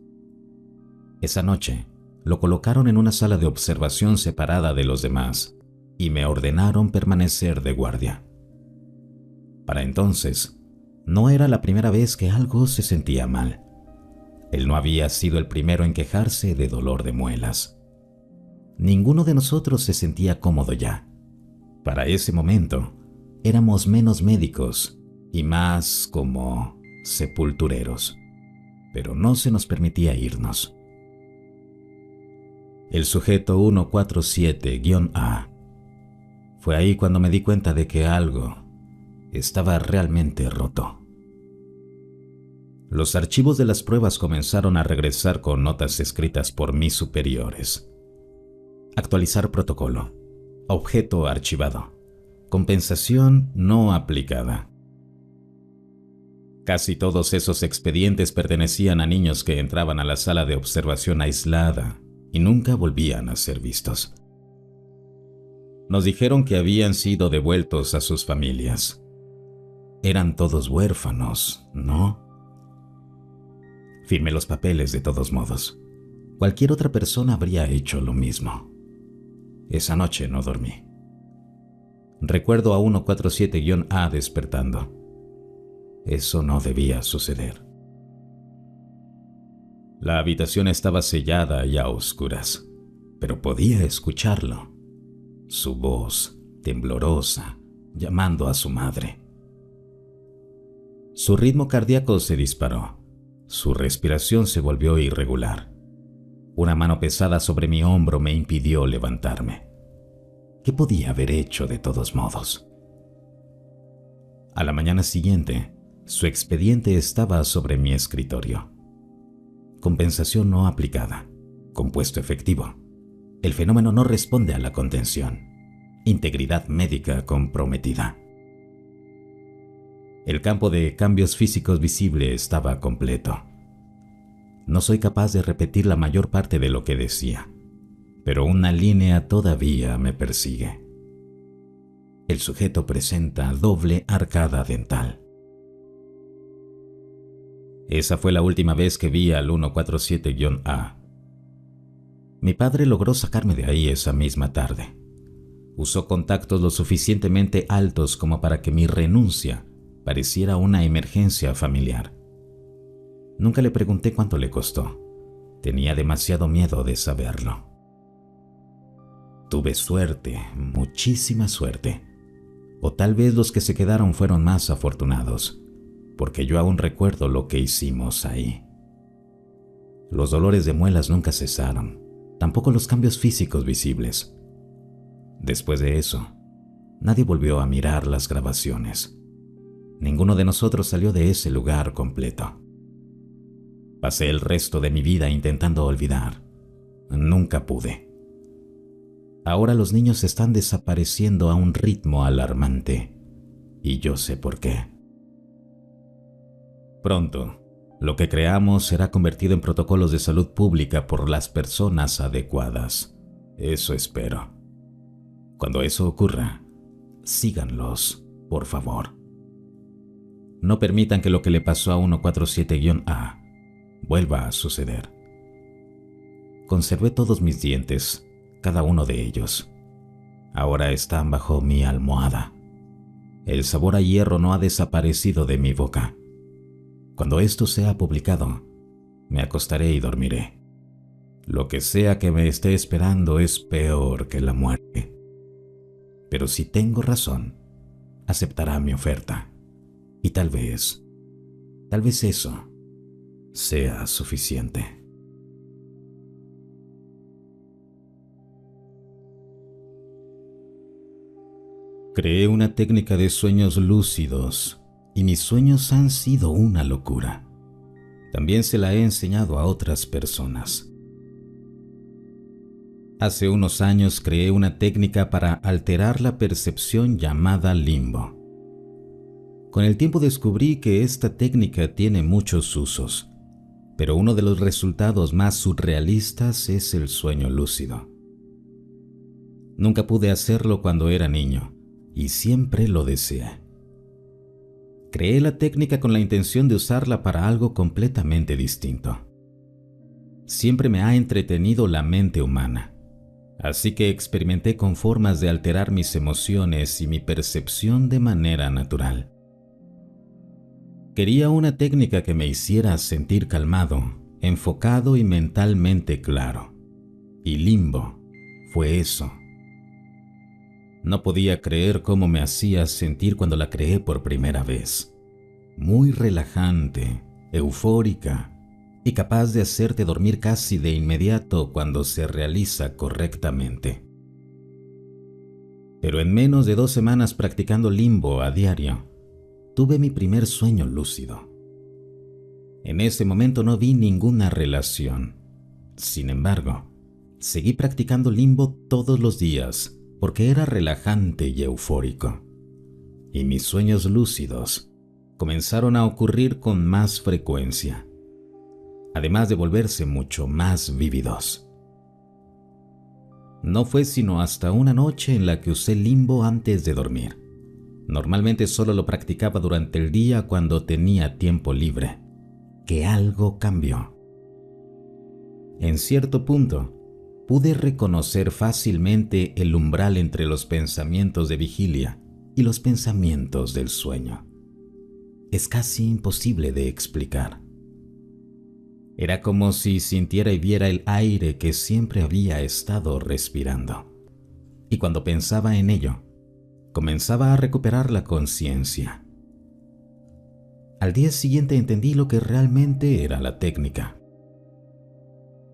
Esa noche lo colocaron en una sala de observación separada de los demás y me ordenaron permanecer de guardia. Para entonces, no era la primera vez que algo se sentía mal. Él no había sido el primero en quejarse de dolor de muelas. Ninguno de nosotros se sentía cómodo ya. Para ese momento, éramos menos médicos y más como sepultureros, pero no se nos permitía irnos. El sujeto 147-A. Fue ahí cuando me di cuenta de que algo estaba realmente roto. Los archivos de las pruebas comenzaron a regresar con notas escritas por mis superiores. Actualizar protocolo. Objeto archivado. Compensación no aplicada. Casi todos esos expedientes pertenecían a niños que entraban a la sala de observación aislada y nunca volvían a ser vistos. Nos dijeron que habían sido devueltos a sus familias. Eran todos huérfanos, ¿no? Firmé los papeles de todos modos. Cualquier otra persona habría hecho lo mismo. Esa noche no dormí. Recuerdo a 147-A despertando. Eso no debía suceder. La habitación estaba sellada y a oscuras, pero podía escucharlo. Su voz, temblorosa, llamando a su madre. Su ritmo cardíaco se disparó. Su respiración se volvió irregular. Una mano pesada sobre mi hombro me impidió levantarme. ¿Qué podía haber hecho de todos modos? A la mañana siguiente, su expediente estaba sobre mi escritorio. Compensación no aplicada. Compuesto efectivo. El fenómeno no responde a la contención. Integridad médica comprometida. El campo de cambios físicos visible estaba completo. No soy capaz de repetir la mayor parte de lo que decía, pero una línea todavía me persigue. El sujeto presenta doble arcada dental. Esa fue la última vez que vi al 147-A. Mi padre logró sacarme de ahí esa misma tarde. Usó contactos lo suficientemente altos como para que mi renuncia pareciera una emergencia familiar. Nunca le pregunté cuánto le costó. Tenía demasiado miedo de saberlo. Tuve suerte, muchísima suerte. O tal vez los que se quedaron fueron más afortunados, porque yo aún recuerdo lo que hicimos ahí. Los dolores de muelas nunca cesaron, tampoco los cambios físicos visibles. Después de eso, nadie volvió a mirar las grabaciones. Ninguno de nosotros salió de ese lugar completo. Pasé el resto de mi vida intentando olvidar. Nunca pude. Ahora los niños están desapareciendo a un ritmo alarmante, y yo sé por qué. Pronto, lo que creamos será convertido en protocolos de salud pública por las personas adecuadas. Eso espero. Cuando eso ocurra, síganlos, por favor. No permitan que lo que le pasó a 147-A vuelva a suceder. Conservé todos mis dientes, cada uno de ellos. Ahora están bajo mi almohada. El sabor a hierro no ha desaparecido de mi boca. Cuando esto sea publicado, me acostaré y dormiré. Lo que sea que me esté esperando es peor que la muerte. Pero si tengo razón, aceptará mi oferta. Y tal vez eso sea suficiente. Creé una técnica de sueños lúcidos y mis sueños han sido una locura. También se la he enseñado a otras personas. Hace unos años creé una técnica para alterar la percepción llamada limbo. Con el tiempo descubrí que esta técnica tiene muchos usos, pero uno de los resultados más surrealistas es el sueño lúcido. Nunca pude hacerlo cuando era niño, y siempre lo deseé. Creé la técnica con la intención de usarla para algo completamente distinto. Siempre me ha entretenido la mente humana, así que experimenté con formas de alterar mis emociones y mi percepción de manera natural. Quería una técnica que me hiciera sentir calmado, enfocado y mentalmente claro. Y Limbo fue eso. No podía creer cómo me hacía sentir cuando la creé por primera vez. Muy relajante, eufórica y capaz de hacerte dormir casi de inmediato cuando se realiza correctamente. Pero en menos de 2 semanas practicando Limbo a diario, tuve mi primer sueño lúcido. En ese momento no vi ninguna relación. Sin embargo, seguí practicando Limbo todos los días porque era relajante y eufórico. Y mis sueños lúcidos comenzaron a ocurrir con más frecuencia, además de volverse mucho más vívidos. No fue sino hasta una noche en la que usé Limbo antes de dormir. Normalmente solo lo practicaba durante el día cuando tenía tiempo libre, que algo cambió. En cierto punto, pude reconocer fácilmente el umbral entre los pensamientos de vigilia y los pensamientos del sueño. Es casi imposible de explicar. Era como si sintiera y viera el aire que siempre había estado respirando. Y cuando pensaba en ello, comenzaba a recuperar la conciencia. Al día siguiente entendí lo que realmente era la técnica.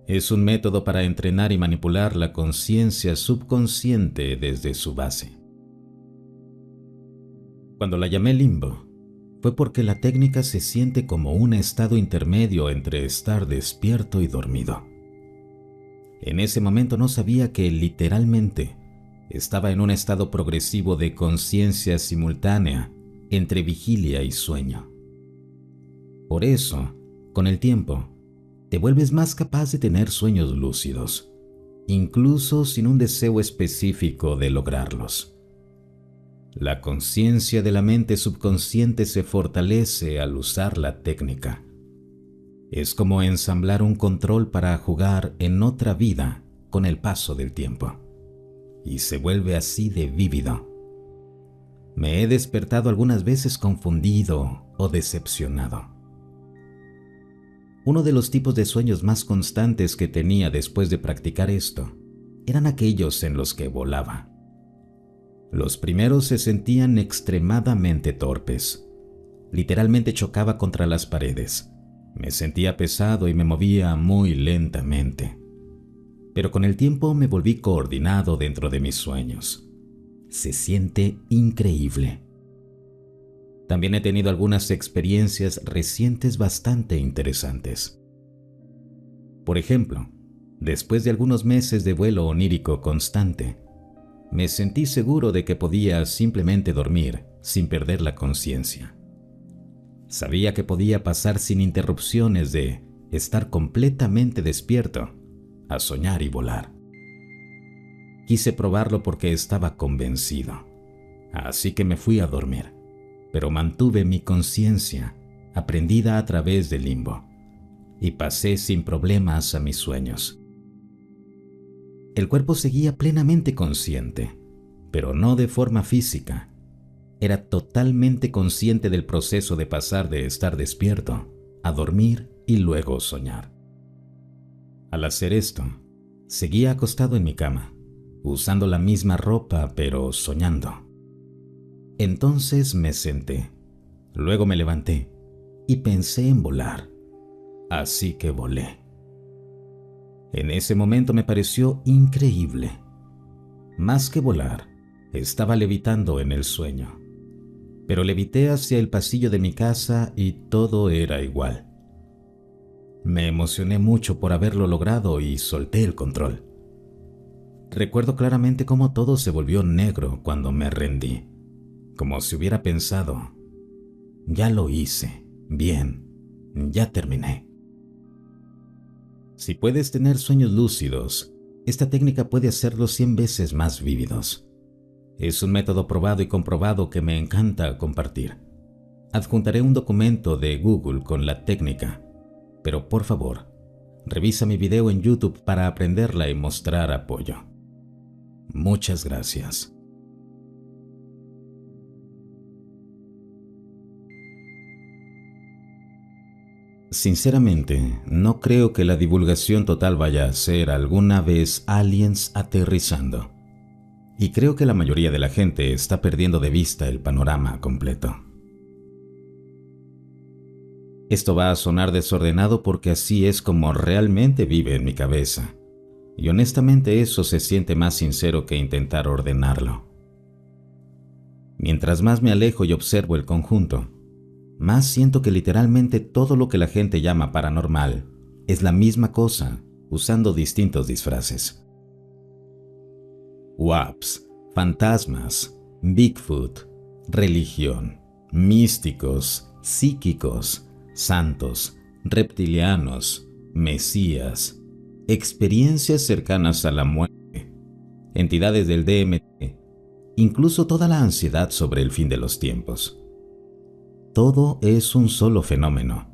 Es un método para entrenar y manipular la conciencia subconsciente desde su base. Cuando la llamé limbo, fue porque la técnica se siente como un estado intermedio entre estar despierto y dormido. En ese momento no sabía que literalmente estaba en un estado progresivo de conciencia simultánea entre vigilia y sueño. Por eso, con el tiempo, te vuelves más capaz de tener sueños lúcidos, incluso sin un deseo específico de lograrlos. La conciencia de la mente subconsciente se fortalece al usar la técnica. Es como ensamblar un control para jugar en otra vida con el paso del tiempo. Y se vuelve así de vívido. Me he despertado algunas veces confundido o decepcionado. Uno de los tipos de sueños más constantes que tenía después de practicar esto eran aquellos en los que volaba. Los primeros se sentían extremadamente torpes. Literalmente chocaba contra las paredes. Me sentía pesado y me movía muy lentamente. Pero con el tiempo me volví coordinado dentro de mis sueños. Se siente increíble. También he tenido algunas experiencias recientes bastante interesantes. Por ejemplo, después de algunos meses de vuelo onírico constante, me sentí seguro de que podía simplemente dormir sin perder la conciencia. Sabía que podía pasar sin interrupciones de estar completamente despierto a soñar y volar. Quise probarlo porque estaba convencido, así que me fui a dormir, pero mantuve mi conciencia aprendida a través del limbo y pasé sin problemas a mis sueños. El cuerpo seguía plenamente consciente, pero no de forma física. Era totalmente consciente del proceso de pasar de estar despierto a dormir y luego soñar. Al hacer esto, seguía acostado en mi cama, usando la misma ropa pero soñando. Entonces me senté, luego me levanté y pensé en volar, así que volé. En ese momento me pareció increíble. Más que volar, estaba levitando en el sueño. Pero levité hacia el pasillo de mi casa y todo era igual. Me emocioné mucho por haberlo logrado y solté el control. Recuerdo claramente cómo todo se volvió negro cuando me rendí, como si hubiera pensado, ya lo hice, bien, ya terminé. Si puedes tener sueños lúcidos, esta técnica puede hacerlos 100 veces más vívidos. Es un método probado y comprobado que me encanta compartir. Adjuntaré un documento de Google con la técnica, pero por favor, revisa mi video en YouTube para aprenderla y mostrar apoyo. Muchas gracias. Sinceramente, no creo que la divulgación total vaya a ser alguna vez aliens aterrizando. Y creo que la mayoría de la gente está perdiendo de vista el panorama completo. Esto va a sonar desordenado porque así es como realmente vive en mi cabeza. Y honestamente eso se siente más sincero que intentar ordenarlo. Mientras más me alejo y observo el conjunto, más siento que literalmente todo lo que la gente llama paranormal es la misma cosa, usando distintos disfraces. WAPs, fantasmas, Bigfoot, religión, místicos, psíquicos, santos, reptilianos, mesías, experiencias cercanas a la muerte, entidades del DMT, incluso toda la ansiedad sobre el fin de los tiempos. Todo es un solo fenómeno,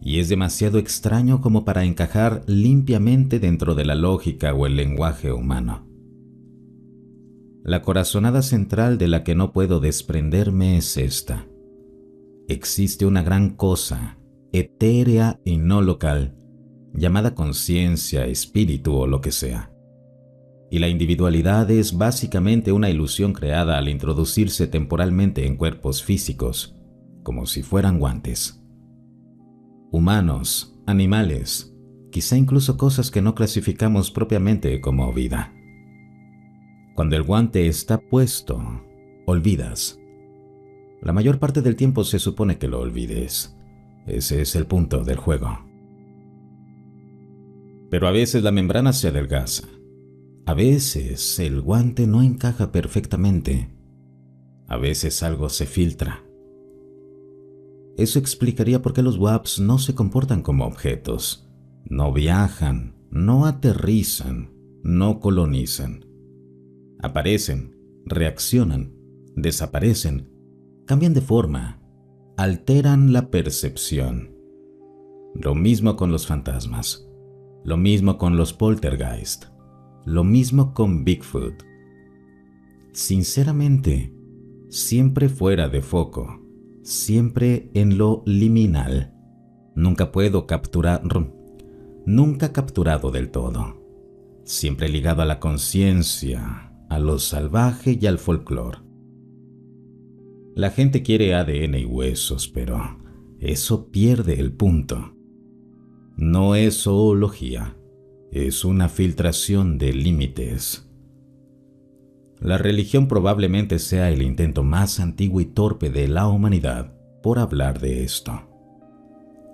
y es demasiado extraño como para encajar limpiamente dentro de la lógica o el lenguaje humano. La corazonada central de la que no puedo desprenderme es esta. Existe una gran cosa, etérea y no local, llamada conciencia, espíritu o lo que sea. Y la individualidad es básicamente una ilusión creada al introducirse temporalmente en cuerpos físicos, como si fueran guantes. Humanos, animales, quizá incluso cosas que no clasificamos propiamente como vida. Cuando el guante está puesto, olvidas. La mayor parte del tiempo se supone que lo olvides. Ese es el punto del juego. Pero a veces la membrana se adelgaza. A veces el guante no encaja perfectamente. A veces algo se filtra. Eso explicaría por qué los WAPs no se comportan como objetos. No viajan, no aterrizan, no colonizan. Aparecen, reaccionan, desaparecen, cambian de forma, alteran la percepción. Lo mismo con los fantasmas, lo mismo con los poltergeist, lo mismo con Bigfoot. Sinceramente, siempre fuera de foco, siempre en lo liminal. Nunca capturado del todo. Siempre ligado a la conciencia, a lo salvaje y al folclore. La gente quiere ADN y huesos, pero eso pierde el punto. No es zoología, es una filtración de límites. La religión probablemente sea el intento más antiguo y torpe de la humanidad por hablar de esto.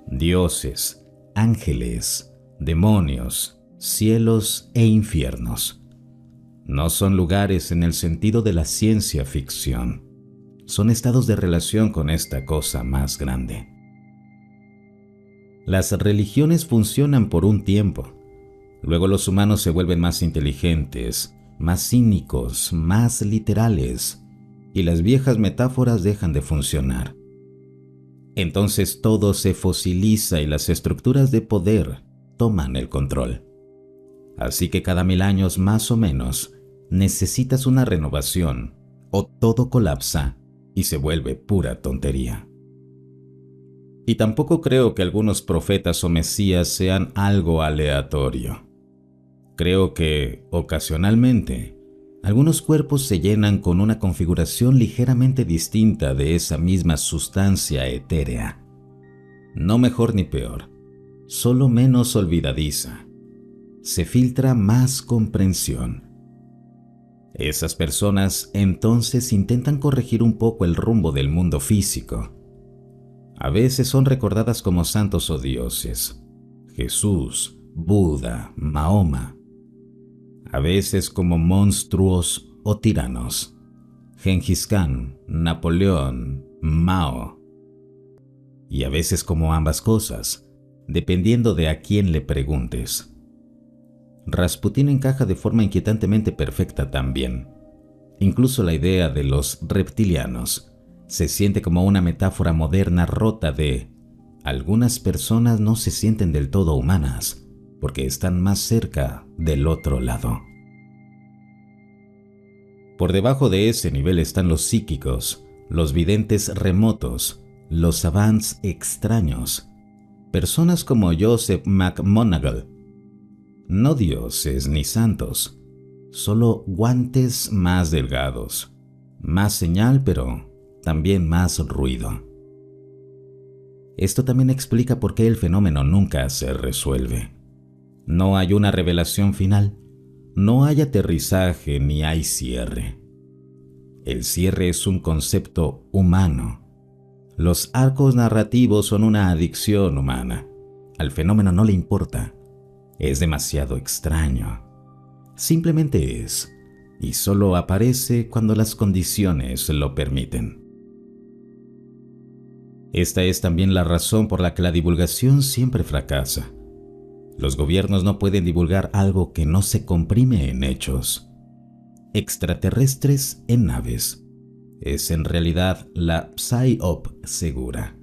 Dioses, ángeles, demonios, cielos e infiernos no son lugares en el sentido de la ciencia ficción. Son estados de relación con esta cosa más grande. Las religiones funcionan por un tiempo. Luego los humanos se vuelven más inteligentes, más cínicos, más literales, y las viejas metáforas dejan de funcionar. Entonces todo se fosiliza y las estructuras de poder toman el control. Así que cada 1000 años más o menos necesitas una renovación o todo colapsa y se vuelve pura tontería. Y tampoco creo que algunos profetas o mesías sean algo aleatorio. Creo que, ocasionalmente, algunos cuerpos se llenan con una configuración ligeramente distinta de esa misma sustancia etérea. No mejor ni peor, solo menos olvidadiza. Se filtra más comprensión. Esas personas entonces intentan corregir un poco el rumbo del mundo físico. A veces son recordadas como santos o dioses, Jesús, Buda, Mahoma. A veces como monstruos o tiranos, Gengis Khan, Napoleón, Mao. Y a veces como ambas cosas, dependiendo de a quién le preguntes. Rasputín encaja de forma inquietantemente perfecta también. Incluso la idea de los reptilianos se siente como una metáfora moderna rota de algunas personas no se sienten del todo humanas porque están más cerca del otro lado. Por debajo de ese nivel están los psíquicos, los videntes remotos, los savants extraños, personas como Joseph McMonagall. No dioses ni santos, solo guantes más delgados, más señal pero también más ruido. Esto también explica por qué el fenómeno nunca se resuelve. No hay una revelación final, no hay aterrizaje ni hay cierre. El cierre es un concepto humano. Los arcos narrativos son una adicción humana. Al fenómeno no le importa. Es demasiado extraño. Simplemente es, y solo aparece cuando las condiciones lo permiten. Esta es también la razón por la que la divulgación siempre fracasa. Los gobiernos no pueden divulgar algo que no se comprime en hechos. Extraterrestres en naves. Es en realidad la PSYOP segura.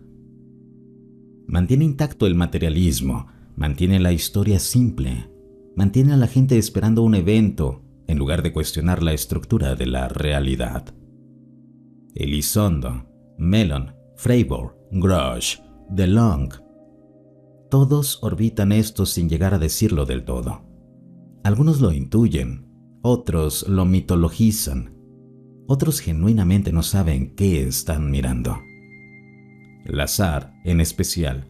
Mantiene intacto el materialismo, mantiene la historia simple, mantiene a la gente esperando un evento en lugar de cuestionar la estructura de la realidad. Elizondo, Mellon, Fravor, Grosh, DeLong, todos orbitan esto sin llegar a decirlo del todo. Algunos lo intuyen, otros lo mitologizan, otros genuinamente no saben qué están mirando. Lazar, en especial,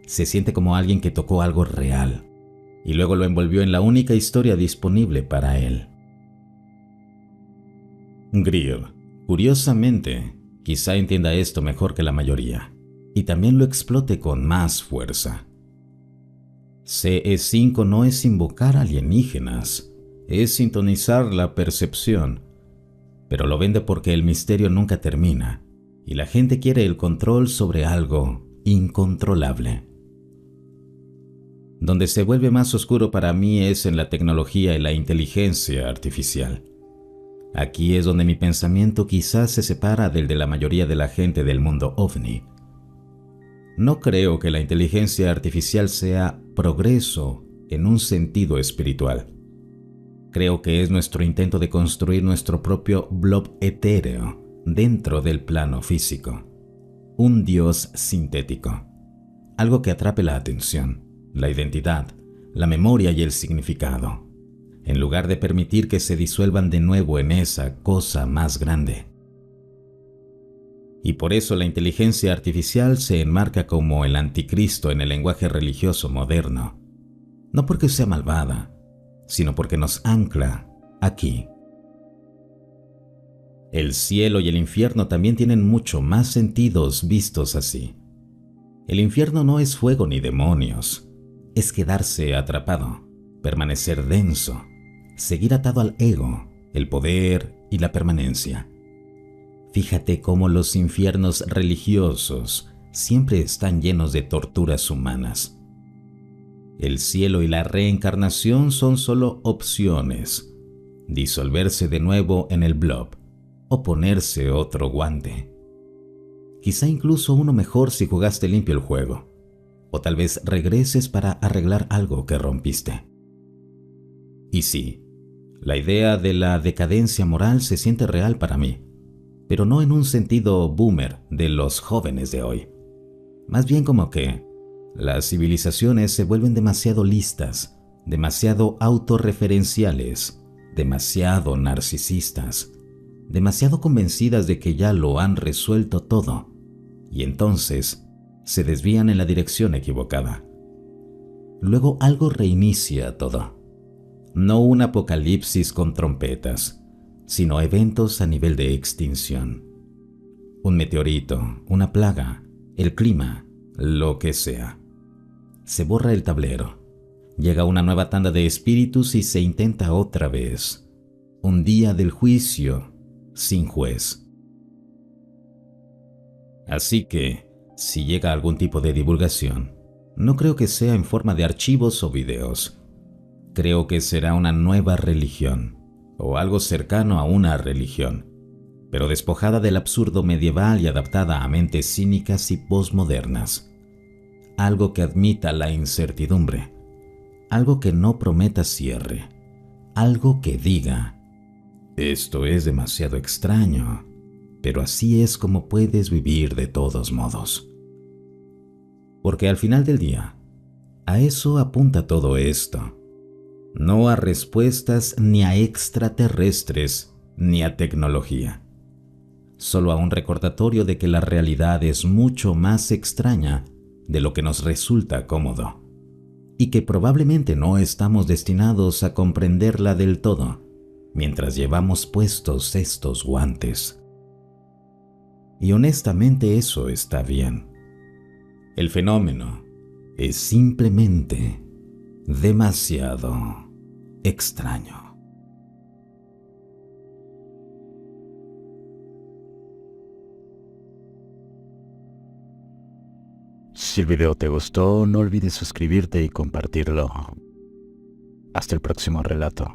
se siente como alguien que tocó algo real y luego lo envolvió en la única historia disponible para él. Greer, curiosamente, quizá entienda esto mejor que la mayoría y también lo explote con más fuerza. CE5 no es invocar alienígenas, es sintonizar la percepción, pero lo vende porque el misterio nunca termina y la gente quiere el control sobre algo incontrolable. Donde se vuelve más oscuro para mí es en la tecnología y la inteligencia artificial. Aquí es donde mi pensamiento quizás se separa del de la mayoría de la gente del mundo ovni. No creo que la inteligencia artificial sea progreso en un sentido espiritual. Creo que es nuestro intento de construir nuestro propio blob etéreo dentro del plano físico. Un Dios sintético. Algo que atrape la atención, la identidad, la memoria y el significado, en lugar de permitir que se disuelvan de nuevo en esa cosa más grande. Y por eso la inteligencia artificial se enmarca como el anticristo en el lenguaje religioso moderno. No porque sea malvada, sino porque nos ancla aquí. El cielo y el infierno también tienen mucho más sentidos vistos así. El infierno no es fuego ni demonios, es quedarse atrapado, permanecer denso, seguir atado al ego, el poder y la permanencia. Fíjate cómo los infiernos religiosos siempre están llenos de torturas humanas. El cielo y la reencarnación son solo opciones. Disolverse de nuevo en el blob o ponerse otro guante. Quizá incluso uno mejor si jugaste limpio el juego, o tal vez regreses para arreglar algo que rompiste. Y sí, la idea de la decadencia moral se siente real para mí, pero no en un sentido boomer de los jóvenes de hoy. Más bien como que las civilizaciones se vuelven demasiado listas, demasiado autorreferenciales, demasiado narcisistas, demasiado convencidas de que ya lo han resuelto todo, y entonces se desvían en la dirección equivocada. Luego algo reinicia todo. No un apocalipsis con trompetas, sino eventos a nivel de extinción. Un meteorito, una plaga, el clima, lo que sea. Se borra el tablero. Llega una nueva tanda de espíritus y se intenta otra vez. Un día del juicio, sin juez. Así que, si llega algún tipo de divulgación, no creo que sea en forma de archivos o videos. Creo que será una nueva religión, o algo cercano a una religión, pero despojada del absurdo medieval y adaptada a mentes cínicas y posmodernas. Algo que admita la incertidumbre, algo que no prometa cierre, algo que diga: esto es demasiado extraño, pero así es como puedes vivir de todos modos. Porque al final del día, a eso apunta todo esto. No a respuestas ni a extraterrestres ni a tecnología. Solo a un recordatorio de que la realidad es mucho más extraña de lo que nos resulta cómodo, y que probablemente no estamos destinados a comprenderla del todo mientras llevamos puestos estos guantes. Y honestamente eso está bien. El fenómeno es simplemente demasiado extraño. Si el video te gustó, no olvides suscribirte y compartirlo. Hasta el próximo relato.